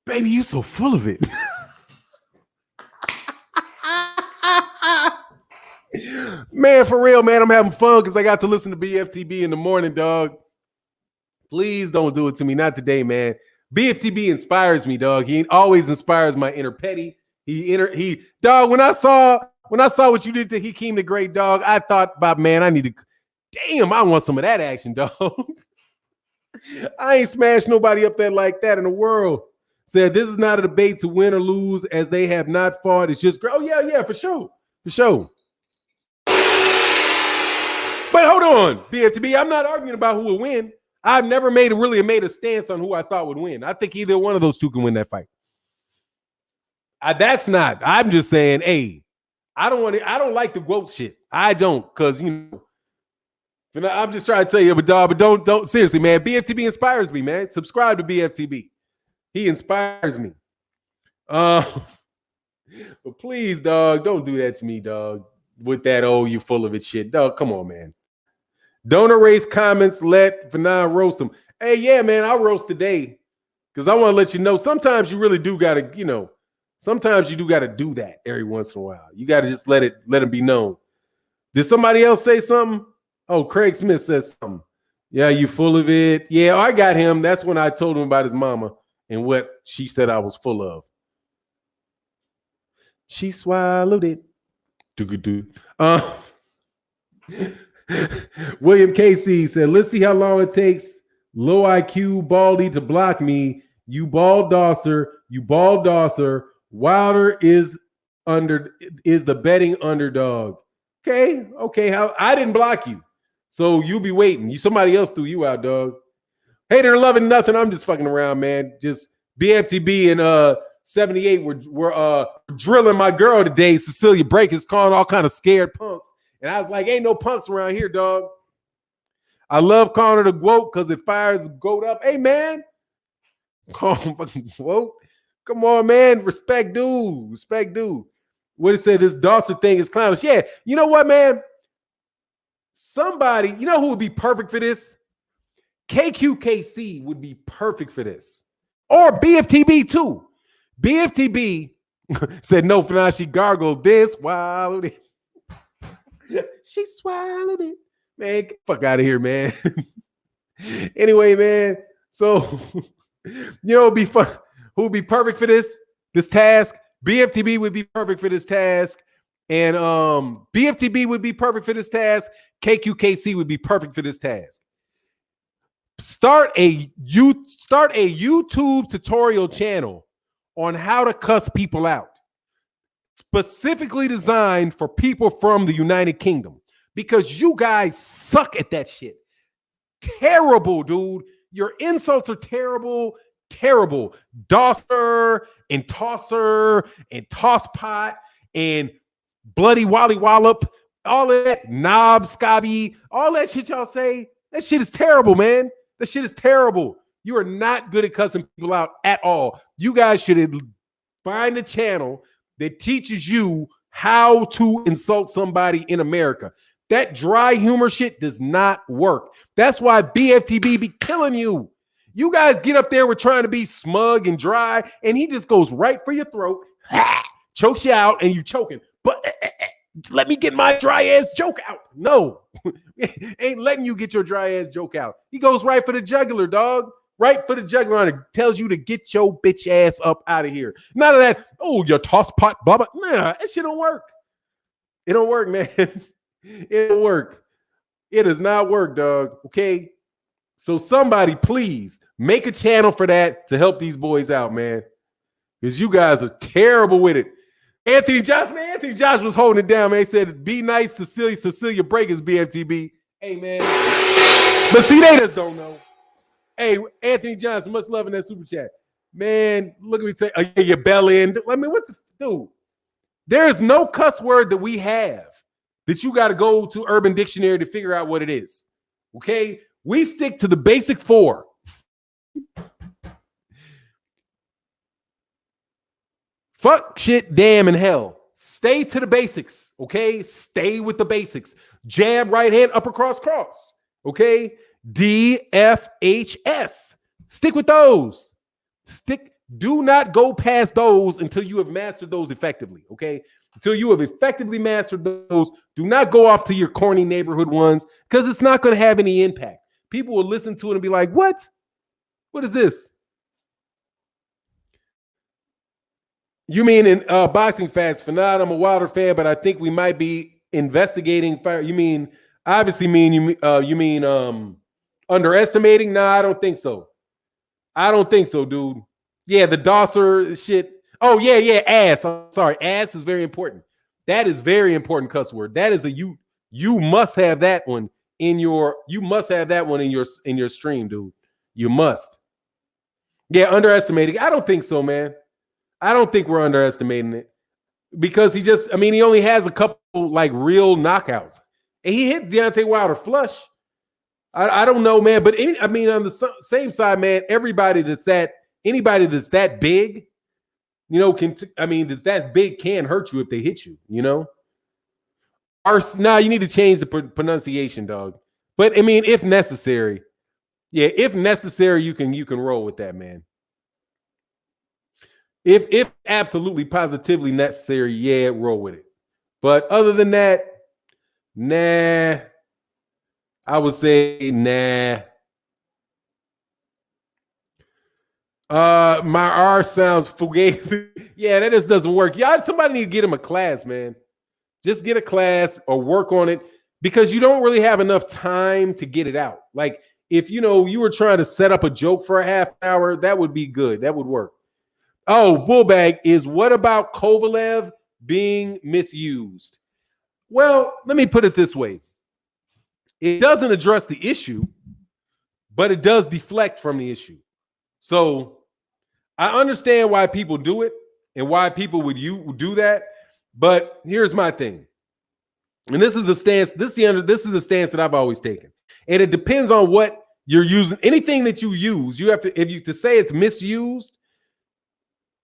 Speaker 1: Baby, you so full of it. Man, for real, man, I'm having fun because I got to listen to BFTB in the morning, dog. Please don't do it to me. Not today, man. BFTB inspires me, dog. He always inspires my inner petty. Dog, when I saw what you did to Hakeem the Great, dog, I thought about, man, I want some of that action, dog. I ain't smashed nobody up there like that in the world. Said this is not a debate to win or lose as they have not fought. It's just, oh yeah, for sure. But hold on, BFTB, I'm not arguing about who will win. I've never made a stance on who I thought would win. I think either one of those two can win that fight. I'm just saying, hey, I don't like the GOAT shit. I don't, because I'm just trying to tell you, but don't seriously, man. BFTB inspires me, man. Subscribe to BFTB. He inspires me. But please, dog, don't do that to me, dog. With that, you full of it shit. Dog, come on, man. Don't erase comments. Let Fannon roast them. Hey, yeah, man, I'll roast today because I want to let you know sometimes you really do got to, sometimes you do got to do that every once in a while. You got to just let it be known. Did somebody else say something? Oh, Craig Smith says something. Yeah, you full of it. Yeah, I got him. That's when I told him about his mama and what she said I was full of. She swallowed it. William Casey said, let's see how long it takes low IQ Baldy to block me. You ball dosser. Wilder is the betting underdog. Okay. How I didn't block you. So you be waiting. Somebody else threw you out, dog. Hater loving nothing. I'm just fucking around, man. Just BFTB and 78 were drilling my girl today. Cecilia Brake is calling all kind of scared punks. And I was like, ain't no punks around here, dog. I love calling her the GOAT because it fires the GOAT up. Hey, man. Call him fucking GOAT. Come on, man. Respect dude. What it said, this Dawson thing is clownish. Yeah, you know what, man? Somebody, you know who would be perfect for this? KQKC would be perfect for this. Or BFTB too. BFTB said, no, Fannon, she gargled this, swallowed it. She swallowed it. Man, get the fuck out of here, man. Anyway, man, so, it'd be fun. Who would be perfect for this task? BFTB would be perfect for this task. And BFTB would be perfect for this task. KQKC would be perfect for this task. Start a YouTube tutorial channel on how to cuss people out, specifically designed for people from the United Kingdom, because you guys suck at that shit. Terrible, dude. Your insults are terrible. Dosser and tosser and tosspot and bloody wally wallop, all of that knob scobby, all that shit y'all say, that shit is terrible, man. That shit is terrible. You are not good at cussing people out at all. You guys should find a channel that teaches you how to insult somebody in America. That dry humor shit does not work. That's why BFTB be killing you. You guys get up there with trying to be smug and dry, and he just goes right for your throat, chokes you out, and you choking. But let me get my dry ass joke out. No, ain't letting you get your dry ass joke out. He goes right for the jugular, dog. right for the jugular line. It tells you to get your bitch ass up out of here. None of that, oh, your toss pot, blah, blah. Nah, that shit don't work. It don't work, man. It don't work. It does not work, dog. Okay? So somebody, please, make a channel for that to help these boys out, man. Because you guys are terrible with it. Anthony Josh was holding it down, man. He said, be nice, Cecilia Breakers, BFTB. Hey, man. But see, they just don't know. Hey, Anthony Johnson, much love in that super chat. Man, look at me say, your bell end. I mean, what the dude? There is no cuss word that we have that you got to go to Urban Dictionary to figure out what it is. Okay? We stick to the basic four. Fuck, shit, damn, and hell. Stay to the basics, okay? Stay with the basics. Jab, right hand, upper cross, cross, okay? D, F, H, S. Stick with those. Do not go past those until you have mastered those effectively, okay? Until you have effectively mastered those, do not go off to your corny neighborhood ones because it's not going to have any impact. People will listen to it and be like, what? What is this? You mean in boxing fans? Fannon, I'm a Wilder fan, but I think we might be investigating fire. You mean you mean underestimating? Nah, I don't think so. I don't think so, dude. Yeah, the Dosser shit. Oh, yeah, ass. I'm sorry. Ass is very important. That is very important cuss word. That is a you must have that one in your in your stream, dude. You must. Yeah, underestimating. I don't think so, man. I don't think we're underestimating it because he only has a couple like real knockouts. And he hit Deontay Wilder flush. I don't know, man. But on the same side, man, anybody that's that big, you know, that's that big can hurt you if they hit you, you know? You need to change the pronunciation, dog. But I mean, if necessary, you can roll with that, man. If absolutely positively necessary, yeah, roll with it. But other than that, nah. I would say nah. My R sounds fugazi. Yeah, that just doesn't work. Yeah, somebody need to get him a class, man. Just get a class or work on it because you don't really have enough time to get it out. Like if you were trying to set up a joke for a half hour, that would be good. That would work. Oh, Bullbag is what about Kovalev being misused? Well, let me put it this way. It doesn't address the issue, but it does deflect from the issue. So I understand why people do it and why people would do that. But here's my thing. And this is a stance. This is a stance that I've always taken. And it depends on what you're using. Anything that you use, you have to, to say it's misused,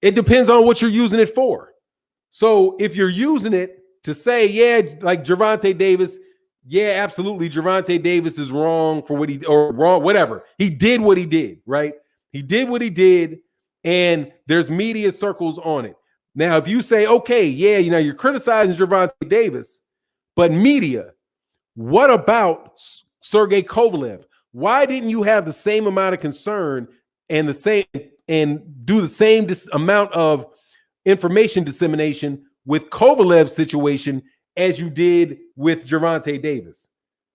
Speaker 1: it depends on what you're using it for. So if you're using it to say, yeah, like Gervonta Davis, yeah, absolutely, Gervonta Davis is wrong for what whatever. He did what he did, right? He did what he did, and there's media circles on it. Now, if you say, okay, yeah, you're criticizing Gervonta Davis, but media, what about Sergey Kovalev? Why didn't you have the same amount of concern and do the same amount of information dissemination with Kovalev's situation as you did with Gervonta Davis?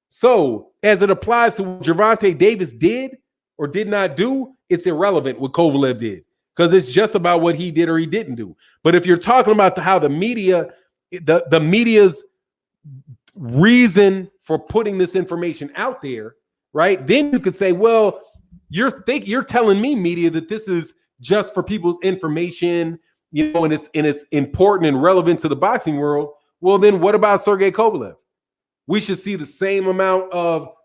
Speaker 1: So as it applies to what Gervonta Davis did or did not do, it's irrelevant what Kovalev did because it's just about what he did or he didn't do. But if you're talking about how the media's reason for putting this information out there, right? Then you could say, well, you're telling me, media, that this is just for people's information, and it's important and relevant to the boxing world. Well, then what about Sergey Kovalev? We should be seeing the same amount of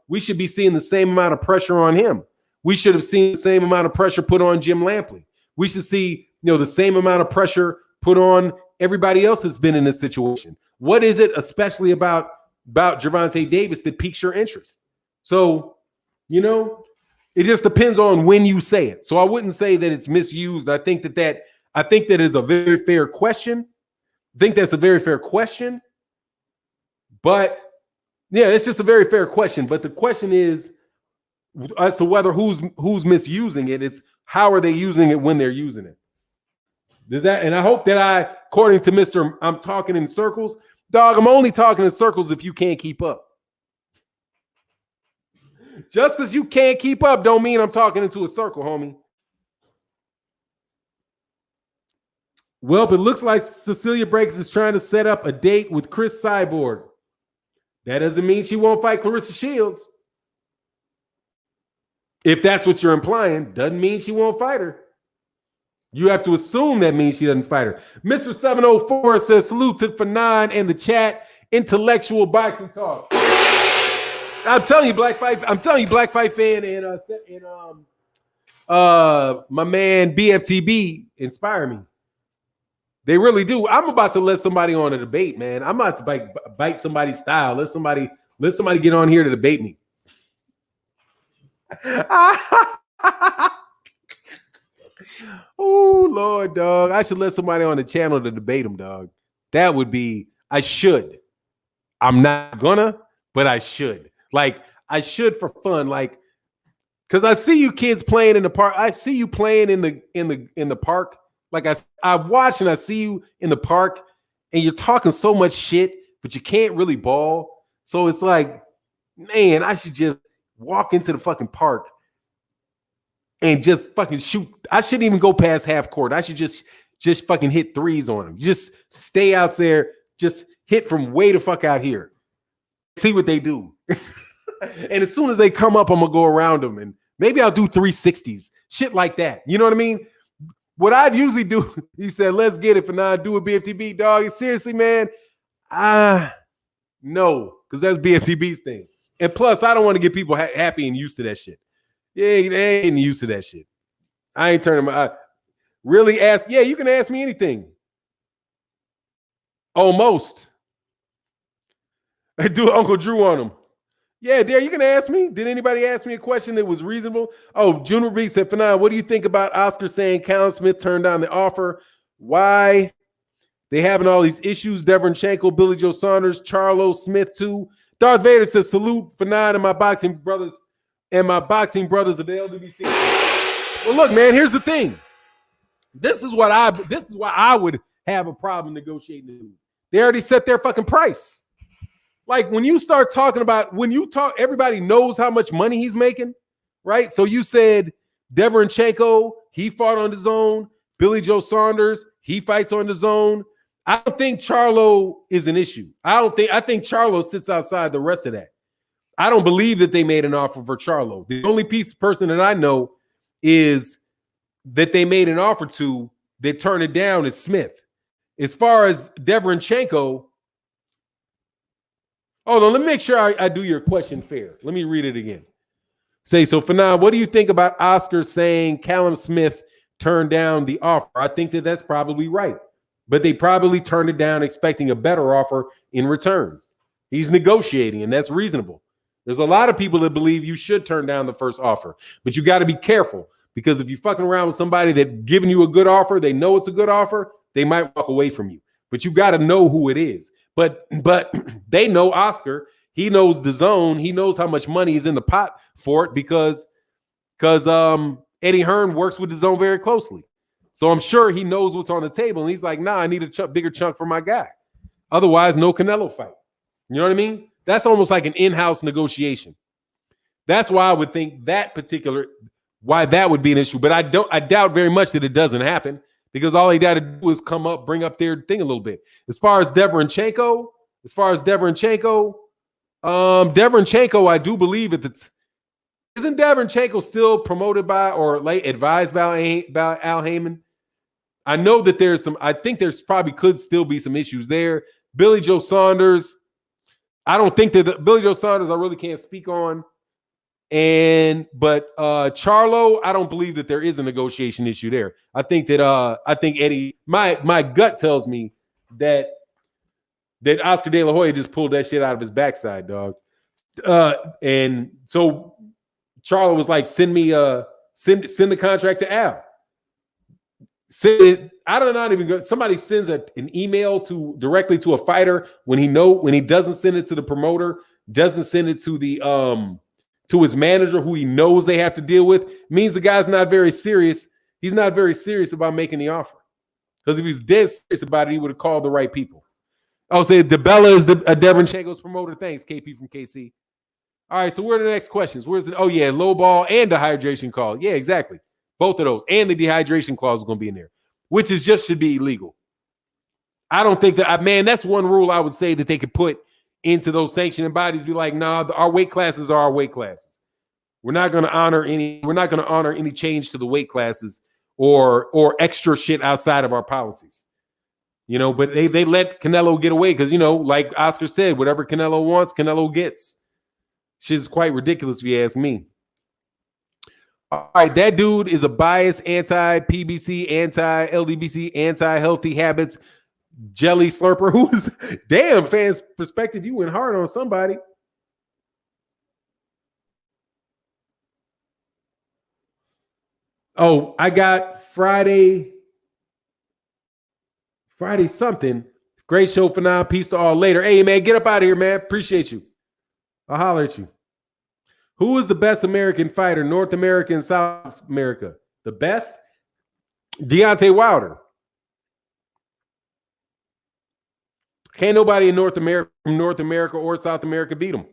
Speaker 1: pressure on him. We should have seen the same amount of pressure put on Jim Lampley. We should see, the same amount of pressure put on everybody else that's been in this situation. What is it, especially about Gervonta Davis, that piques your interest? So, it just depends on when you say it. So I wouldn't say that it's misused. I think that is a very fair question. I think that's a very fair question. But yeah, it's just a very fair question. But the question is, as to whether who's misusing it. It's how are they using it when they're using it. Does that? And I hope that according to Mr. I'm talking in circles, dog. I'm only talking in circles if you can't keep up. Just because you can't keep up don't mean I'm talking into a circle, homie. Well, it looks like Cecilia Breaks is trying to set up a date with Chris Cyborg. That doesn't mean she won't fight Clarissa Shields. If that's what you're implying, doesn't mean she won't fight her. You have to assume that means she doesn't fight her. Mr. 704 says, salute to Fannon and the chat. Intellectual boxing talk. I'm telling you, Black Fight fan and my man BFTB inspire me. They really do. I'm about to let somebody on a debate, man. I'm about to bite somebody's style. Let somebody get on here to debate me. Oh, Lord, dog. I should let somebody on the channel to debate him, dog. That would be, I should. I'm not gonna, but I should. Like, I should for fun. Like, because I see you kids playing in the park. I see you playing in the park. Like I watch and I see you in the park and you're talking so much shit, but you can't really ball. So it's like, man, I should just walk into the fucking park and just fucking shoot. I shouldn't even go past half court. I should just fucking hit threes on them. Just stay out there. Just hit from way the fuck out here. See what they do. And as soon as they come up, I'm going to go around them and maybe I'll do 360s. Shit like that. You know what I mean? What I'd usually do, he said, let's get it for now. Do a BFTB, dog. Seriously, man. No, because that's BFTB's thing. And plus, I don't want to get people happy and used to that shit. Yeah, they ain't used to that shit. I ain't turning my really ask. Yeah, you can ask me anything. Almost. I do Uncle Drew on him. Yeah, Dare, you can ask me. Did anybody ask me a question that was reasonable? Oh, Junior B said, Fannon, what do you think about Oscar saying Callum Smith turned down the offer? Why? They having all these issues. Deverenchenko, Billy Joe Saunders, Charlo, Smith too. Darth Vader says, salute Fannon and my boxing brothers of the LWC. Well, look, man, here's the thing. This is why I would have a problem negotiating. They already set their fucking price. Like when you start talking about, everybody knows how much money he's making, right? So you said Deverenchenko, he fought on his own. Billy Joe Saunders, he fights on his own. I don't think Charlo is an issue. I think Charlo sits outside the rest of that. I don't believe that they made an offer for Charlo. The only person that I know is that they made an offer to that turned it down is Smith. As far as Deverenchenko, hold on, let me make sure I do your question fair. Let me read it again. So Fannon, what do you think about Oscar saying Callum Smith turned down the offer? I think that's probably right. But they probably turned it down expecting a better offer in return. He's negotiating, and that's reasonable. There's a lot of people that believe you should turn down the first offer. But you got to be careful, because if you're fucking around with somebody that giving you a good offer, they know it's a good offer, they might walk away from you. But you got to know who it is. But they know Oscar. He knows the zone. He knows how much money is in the pot for it because Eddie Hearn works with the zone very closely. So I'm sure he knows what's on the table. And he's like, nah, I need a bigger chunk for my guy. Otherwise, no Canelo fight. You know what I mean? That's almost like an in-house negotiation. That's why I would think why that would be an issue. But I doubt very much that it doesn't happen. Because all he got to do is bring up their thing a little bit. As far as Deverenchenko, Deverenchenko, I do believe isn't Deverenchenko still promoted by or like advised by Al Heyman? I know that I think there's probably could still be some issues there. Billy Joe Saunders, I don't think that Billy Joe Saunders I really can't speak on. But Charlo, I don't believe that there is a negotiation issue there. I think Eddie, my gut tells me that Oscar De La Hoya just pulled that shit out of his backside, dog. And so Charlo was like, send the contract to Al. Send it. I don't know, even go. Somebody sends an email directly to a fighter when he doesn't send it to the promoter, doesn't send it to the to his manager, who he knows they have to deal with, means the guy's not very serious. He's not very serious about making the offer. Because if he was dead serious about it, he would have called the right people. Oh, say DeBella is Devin Chango's promoter. Thanks, KP from KC. All right, so where are the next questions? Where's it? Oh, yeah, low ball and the hydration call. Yeah, exactly. Both of those. And the dehydration clause is going to be in there, which is just should be illegal. I don't think that, man, that's one rule I would say that they could put into those sanctioning bodies. Be like, nah, our weight classes are our weight classes. We're not going to honor any change to the weight classes or extra shit outside of our policies. You know, but they let Canelo get away because, you know, like Oscar said, whatever Canelo wants, Canelo gets. Shit's quite ridiculous if you ask me. All right, that dude is a biased anti-PBC, anti-LDBC, anti-healthy habits jelly slurper. Who is, damn, fans' perspective, you went hard on somebody. Oh, I got Friday something. Great show for now. Peace to all later. Hey, man, get up out of here, man. Appreciate you. I'll holler at you. Who is the best American fighter, North America and South America? The best? Deontay Wilder. Can't nobody in North America or South America beat him.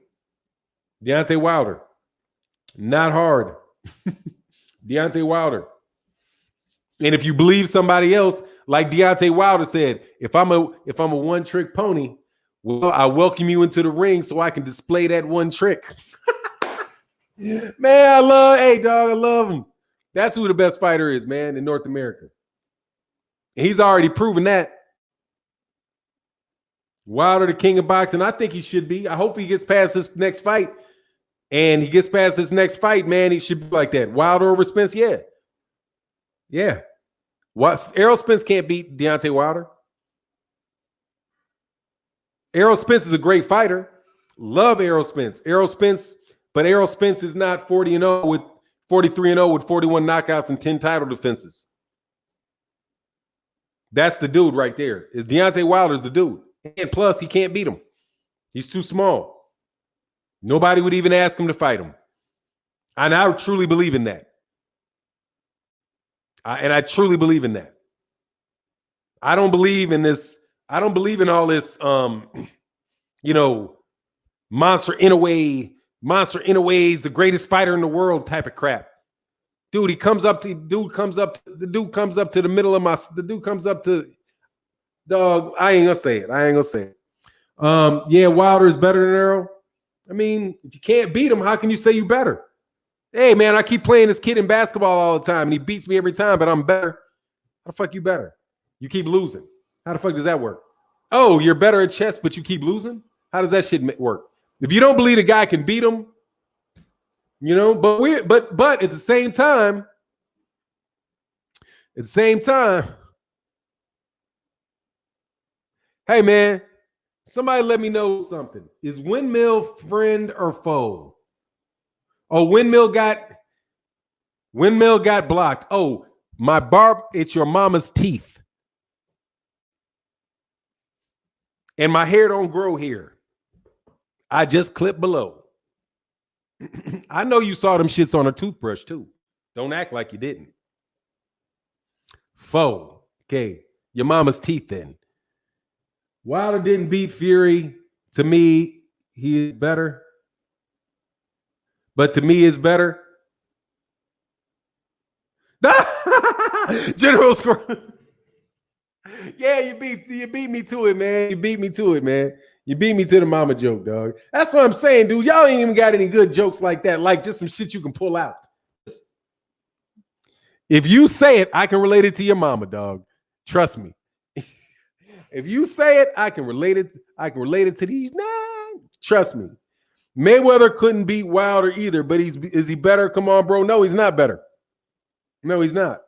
Speaker 1: Deontay Wilder. Not hard. Deontay Wilder. And if you believe somebody else, like Deontay Wilder said, if I'm a one-trick pony, well, I welcome you into the ring so I can display that one trick. Man, I love him. That's who the best fighter is, man, in North America. And he's already proven that. Wilder, the king of boxing. I think he should be. I hope he gets past this next fight. And he gets past this next fight, man. He should be like that. Wilder over Spence, yeah. Yeah. What? Errol Spence can't beat Deontay Wilder. Errol Spence is a great fighter. Love Errol Spence. But Errol Spence is not 40-0 with 43-0 with 41 knockouts and 10 title defenses. That's the dude right there. Is Deontay Wilder's the dude. And plus, he can't beat him. He's too small. Nobody would even ask him to fight him. And I truly believe in that. I truly believe in that. I don't believe in this. I don't believe in all this, monster in a way is the greatest fighter in the world type of crap. The dude comes up to the middle of the dude comes up to, dog, I ain't gonna say it. Yeah, Wilder is better than Errol. I mean, if you can't beat him, how can you say you better? Hey, man, I keep playing this kid in basketball all the time, and he beats me every time, but I'm better. How the fuck you better? You keep losing. How the fuck does that work? Oh, you're better at chess, but you keep losing? How does that shit work? If you don't believe a guy can beat him, but at the same time, hey, man, somebody let me know something. Is Windmill friend or foe? Oh, Windmill got blocked. Oh, my barb, it's your mama's teeth. And my hair don't grow here. I just clip below. I know you saw them shits on a toothbrush too. Don't act like you didn't. Foe. Okay. Your mama's teeth then. Wilder didn't beat Fury. To me, he is better. But to me, it's better. General score. Yeah, you beat me to it, man. You beat me to the mama joke, dog. That's what I'm saying, dude. Y'all ain't even got any good jokes like that. Like just some shit you can pull out. If you say it, I can relate it to your mama, dog. Trust me. If you say it, I can relate it. I can relate it to these. Nah, trust me. Mayweather couldn't beat Wilder either, but is he better? Come on, bro. No, he's not better. No, he's not.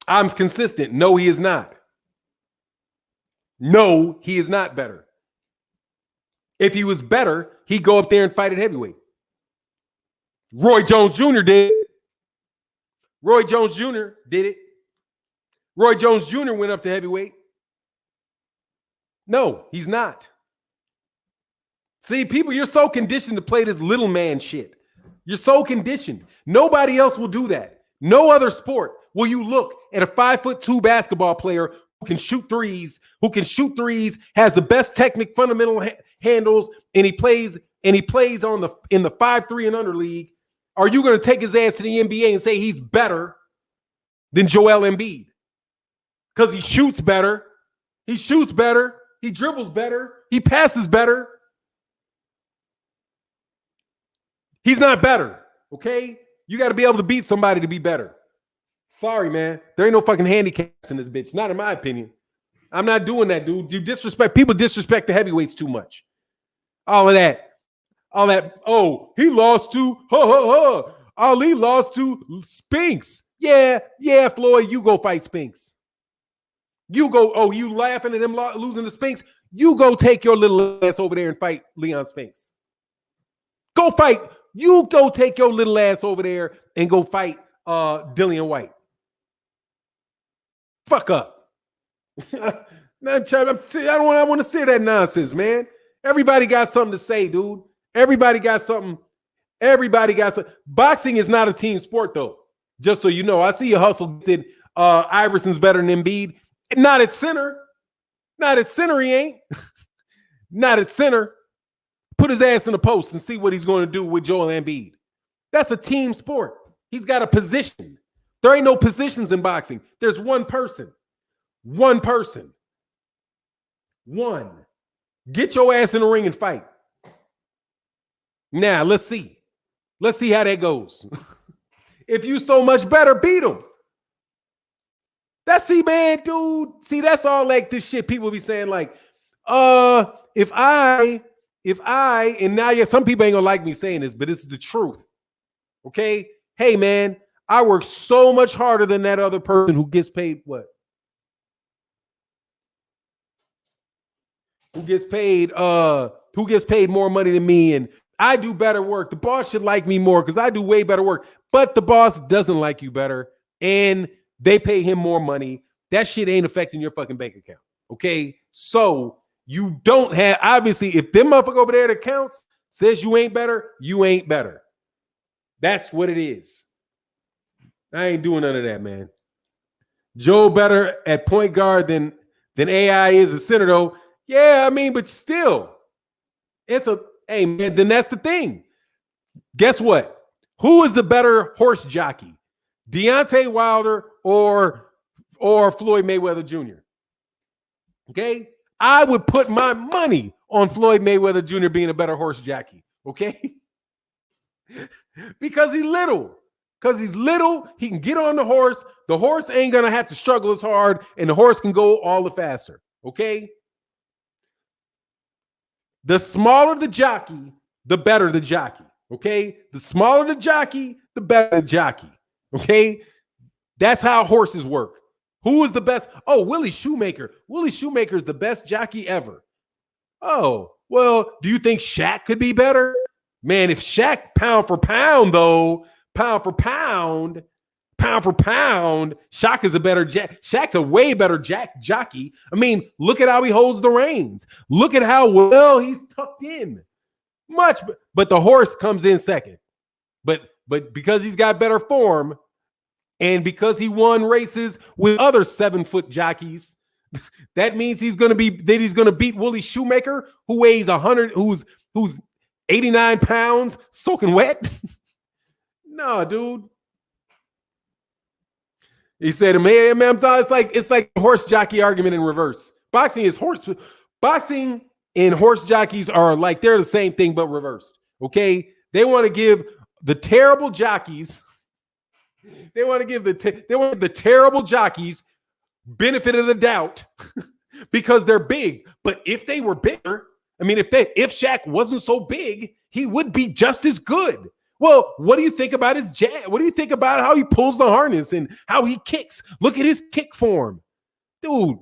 Speaker 1: I'm consistent. No, he is not. No, he is not better. If he was better, he'd go up there and fight at heavyweight. Roy Jones Jr. did. Roy Jones Jr. did it. Roy Jones Jr. went up to heavyweight. No, he's not. See, people, you're so conditioned to play this little man shit. You're so conditioned. Nobody else will do that. No other sport will you look at a 5'2" basketball player who can shoot threes, has the best technique, fundamental handles, and he plays in the 5'3" and under league. Are you going to take his ass to the NBA and say he's better than Joel Embiid? Because he shoots better, he dribbles better, he passes better. He's not better, okay? You got to be able to beat somebody to be better. Sorry, man. There ain't no fucking handicaps in this bitch. Not in my opinion. I'm not doing that, dude. People disrespect the heavyweights too much. All of that. Oh, he lost to, Ali lost to Spinks. Yeah, Floyd, you go fight Spinks. You go, oh, you laughing at him losing to Spinks? You go take your little ass over there and fight Leon Spinks. Go fight. You go take your little ass over there and go fight Dillian White. Fuck up. I want to say that nonsense, man. Everybody got something to say, dude. Everybody got something. Boxing is not a team sport, though. Just so you know, I see you hustle. Iverson's better than Embiid. Not at center. He ain't. Not at center. Put his ass in the post and see what he's going to do with Joel Embiid. That's a team sport. He's got a position. There ain't no positions in boxing. There's one person. One. Get your ass in the ring and fight. Now, let's see. Let's see how that goes. If you so much better, beat him. That's man, dude. See, that's all like this shit people be saying like, if I, and now, yeah, some people ain't gonna like me saying this, but this is the truth. Okay? Hey, man, I work so much harder than that other person who gets paid what? Who gets paid more money than me, and I do better work. The boss should like me more because I do way better work. But the boss doesn't like you better, and they pay him more money. That shit ain't affecting your fucking bank account. Okay? So you don't have, obviously, if them motherfucker over there that counts says you ain't better, you ain't better. That's what it is. I ain't doing none of that, man. Joe better at point guard than AI is at center, though. Yeah, I mean, but still, hey, man, then that's the thing. Guess what? Who is the better horse jockey? Deontay Wilder or Floyd Mayweather Jr.? Okay? I would put my money on Floyd Mayweather Jr. being a better horse jockey. Okay? Because he's little. He can get on the horse. The horse ain't going to have to struggle as hard, and the horse can go all the faster. Okay? The smaller the jockey, the better the jockey. Okay? The smaller the jockey, the better the jockey. Okay? That's how horses work. Who is the best? Oh, Willie Shoemaker. Willie Shoemaker is the best jockey ever. Oh, well, do you think Shaq could be better? Man, if Shaq pound for pound, Shaq is a better Shaq's a way better jockey. I mean, look at how he holds the reins. Look at how well he's tucked in. But the horse comes in second. But because he's got better form, and because he won races with other 7-foot jockeys, that means he's going to beat Willie Shoemaker, who weighs 100, who's 89 pounds, soaking wet. No, dude. He said, man, it's like a horse jockey argument in reverse. Boxing and horse jockeys are like, they're the same thing, but reversed. Okay. They want to give the terrible jockeys, the terrible jockeys benefit of the doubt because they're big. But if they were bigger, I mean, if Shaq wasn't so big, he would be just as good. Well, what do you think about his jab? What do you think about how he pulls the harness and how he kicks? Look at his kick form. Dude,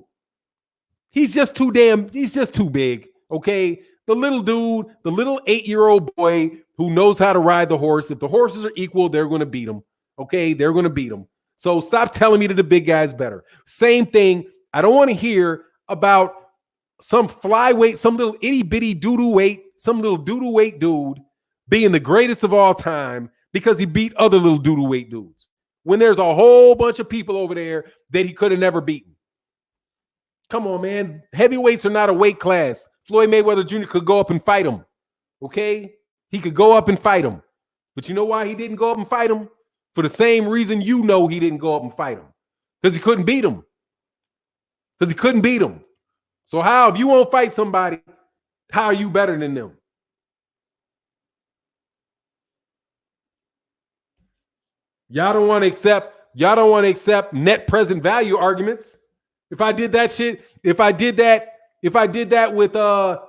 Speaker 1: he's just too big, okay? The little dude, the little 8-year-old boy who knows how to ride the horse. If the horses are equal, they're going to beat him, okay? They're going to beat him. So stop telling me that the big guy's better. Same thing. I don't want to hear about some flyweight, some little itty-bitty doo-doo weight some little doodle weight dude being the greatest of all time because he beat other little doodle weight dudes, when there's a whole bunch of people over there that he could have never beaten. Come on, man. Heavyweights are not a weight class. Floyd Mayweather Jr. could go up and fight him. Okay? He could go up and fight him. But you know why he didn't go up and fight him? For the same reason he didn't go up and fight him. Because he couldn't beat him. So how, if you won't fight somebody, how are you better than them? Y'all don't want to accept net present value arguments. If I did that with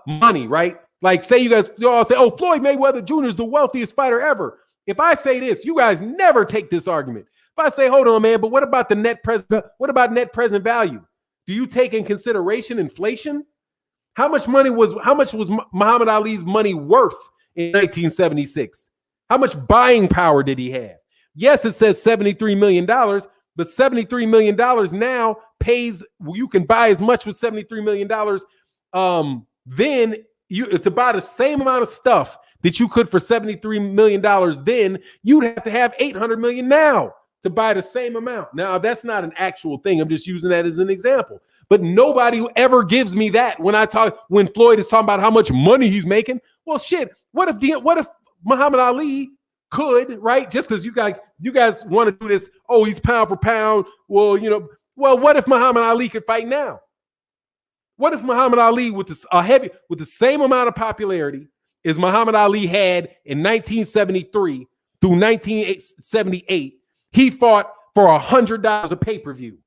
Speaker 1: money, right? Like, say you all say, oh, Floyd Mayweather Jr. is the wealthiest fighter ever. If I say this, you guys never take this argument. If I say, hold on, man, but what about net present value? Do you take in consideration inflation? How much was Muhammad Ali's money worth in 1976? How much buying power did he have? Yes, it says $73 million, but $73 million now pays, you can buy as much with $73 million. Then to buy the same amount of stuff that you could for $73 million, then you'd have to have $800 million now to buy the same amount. Now, that's not an actual thing. I'm just using that as an example. But nobody ever gives me that when Floyd is talking about how much money he's making. Well, shit, what if Muhammad Ali could, right? Just because you guys want to do this, oh, he's pound for pound. Well, what if Muhammad Ali could fight now? What if Muhammad Ali with the same amount of popularity as Muhammad Ali had in 1973 through 1978, he fought for $100 a pay-per-view.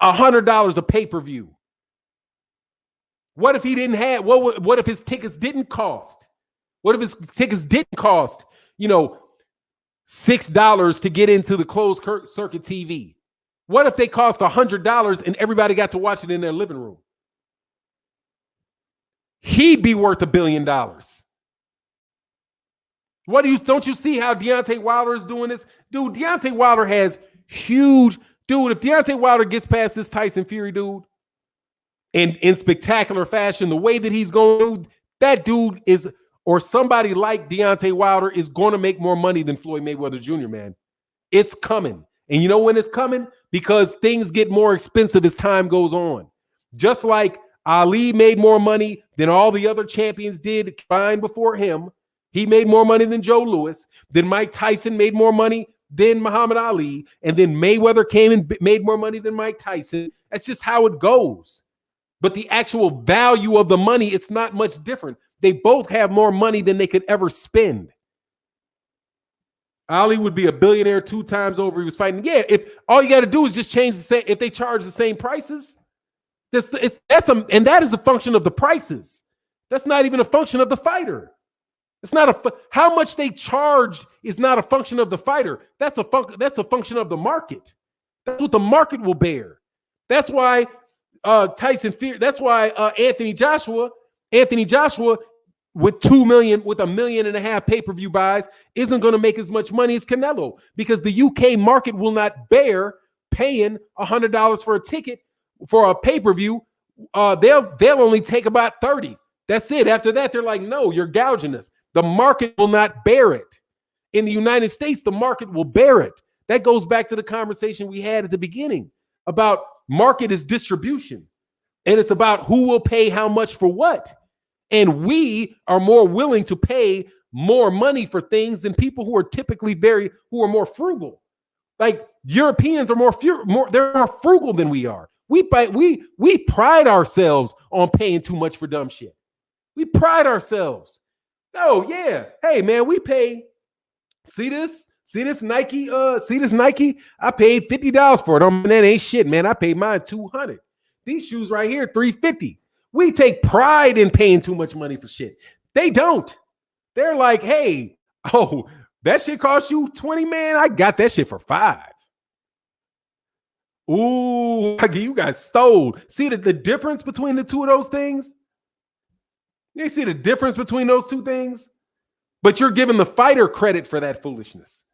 Speaker 1: $100 a pay-per-view. What if he didn't have, what if his tickets didn't cost? What if his tickets didn't cost, $6 to get into the closed circuit TV? What if they cost $100 and everybody got to watch it in their living room? He'd be worth $1 billion. Don't you see how Deontay Wilder is doing this? Dude, Deontay Wilder has huge, dude, if Deontay Wilder gets past this Tyson Fury dude in spectacular fashion, the way that he's going, that dude is, or somebody like Deontay Wilder is going to make more money than Floyd Mayweather Jr., man. It's coming. And you know when it's coming? Because things get more expensive as time goes on. Just like Ali made more money than all the other champions did combined before him. He made more money than Joe Louis. Then Mike Tyson made more money than Muhammad Ali. And then Mayweather came and made more money than Mike Tyson. That's just how it goes. But the actual value of the money, it's not much different. They both have more money than they could ever spend. Ali would be a billionaire 2 times over. He was fighting. Yeah, if all you got to do is just change the same, if they charge the same prices, and that is a function of the prices. That's not even a function of the fighter. It's not how much they charge is not a function of the fighter. That's a function of the market. That's what the market will bear. That's why Tyson Fury. That's why Anthony Joshua with 2 million, with 1.5 million pay-per-view buys, isn't going to make as much money as Canelo, because the UK market will not bear paying $100 for a ticket for a pay-per-view. They'll only take about 30. That's it. After that, they're like, no, you're gouging us. The market will not bear it. In the United States, the market will bear it. That goes back to the conversation we had at the beginning about market is distribution. And it's about who will pay how much for what. And we are more willing to pay more money for things than people who are typically who are more frugal. Like Europeans are they're more frugal than we are. We pride ourselves on paying too much for dumb shit. We pride ourselves. Oh yeah. Hey man, we pay. See this Nike? I paid $50 for it. That ain't shit, man. I paid mine $200. These shoes right here, $350. We take pride in paying too much money for shit. They don't. They're like, hey, oh, that shit cost you 20, man. I got that shit for 5. Ooh, you guys stole. See the difference between the two of those things? You see the difference between those two things? But you're giving the fighter credit for that foolishness.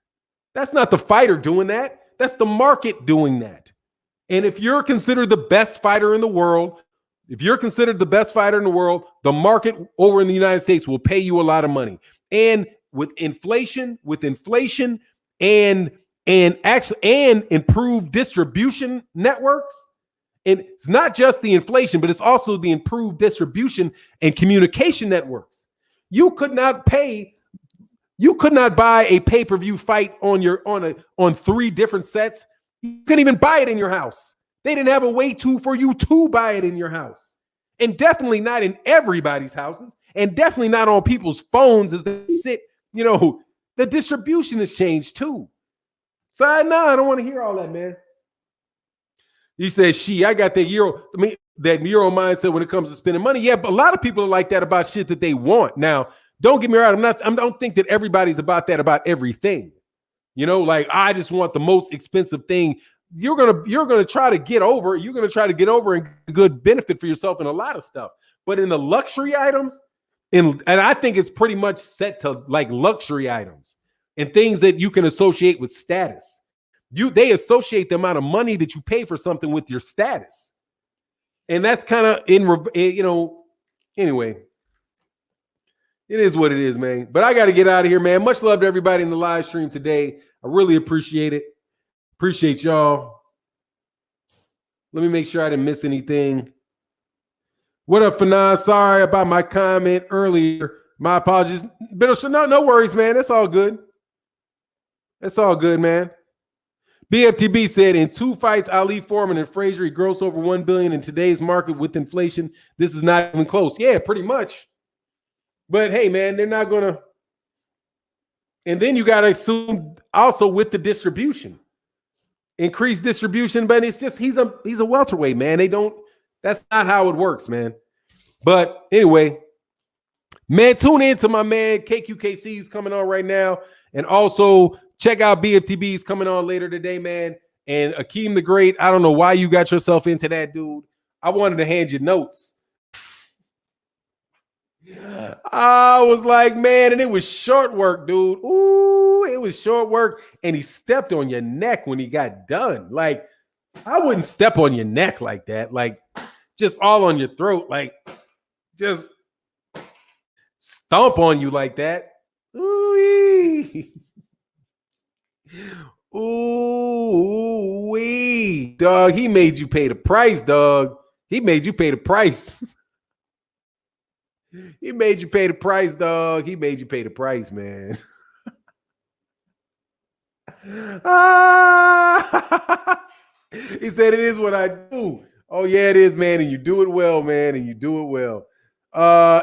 Speaker 1: That's not the fighter doing that. That's the market doing that. And if you're considered the best fighter in the world, If you're considered the best fighter in the world, the market over in the United States will pay you a lot of money. And with inflation and improved distribution networks, and it's not just the inflation, but it's also the improved distribution and communication networks. You could not buy a pay-per-view fight on 3 different sets. You couldn't even buy it in your house. They didn't have a way for you to buy it in your house. And definitely not in everybody's houses, and definitely not on people's phones as they sit. The distribution has changed too. So I don't want to hear all that, man. He says, I got that Euro mindset when it comes to spending money. Yeah, but a lot of people are like that about shit that they want. Now, don't get me wrong. I don't think that everybody's about that about everything. Like I just want the most expensive thing. You're gonna try to get over. You're gonna try to get over and good benefit for yourself in a lot of stuff. But in the luxury items, and I think it's pretty much set to like luxury items and things that you can associate with status. They associate the amount of money that you pay for something with your status, and that's kind of anyway. It is what it is, man. But I got to get out of here, man. Much love to everybody in the live stream today. I really appreciate it. Appreciate y'all. Let me make sure I didn't miss anything. What up, Fannon? Sorry about my comment earlier. My apologies. But no worries, man. That's all good. That's all good, man. BFTB said in 2 fights, Ali, Foreman, and Frazier, he grossed over $1 billion in today's market with inflation. This is not even close. Yeah, pretty much. But hey, man, they're not gonna. And then you gotta assume also with the distribution, increased distribution. But it's just he's a welterweight, man. That's not how it works, man. But anyway, man, tune in to my man KQKC who's coming on right now, and also check out BFTB's coming on later today, man. And Akeem the Great. I don't know why you got yourself into that, dude. I wanted to hand you notes. I was like, man, and it was short work, dude. Ooh, it was short work. And he stepped on your neck when he got done. Like, I wouldn't step on your neck like that. Like, just all on your throat. Like, just stomp on you like that. Ooh-wee. Ooh-wee. Dog, he made you pay the price, dog. He made you pay the price. He made you pay the price, dog. He made you pay the price, man. He said, it is what I do. Oh, yeah, it is, man. And you do it well, man. And you do it well.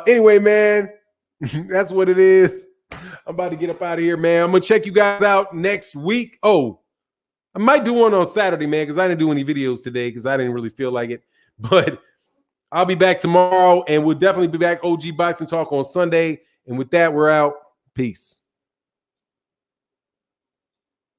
Speaker 1: Anyway, man, that's what it is. I'm about to get up out of here, man. I'm going to check you guys out next week. Oh, I might do one on Saturday, man, because I didn't do any videos today because I didn't really feel like it. But I'll be back tomorrow, and we'll definitely be back OG Boxing Talk on Sunday. And with that, we're out. Peace.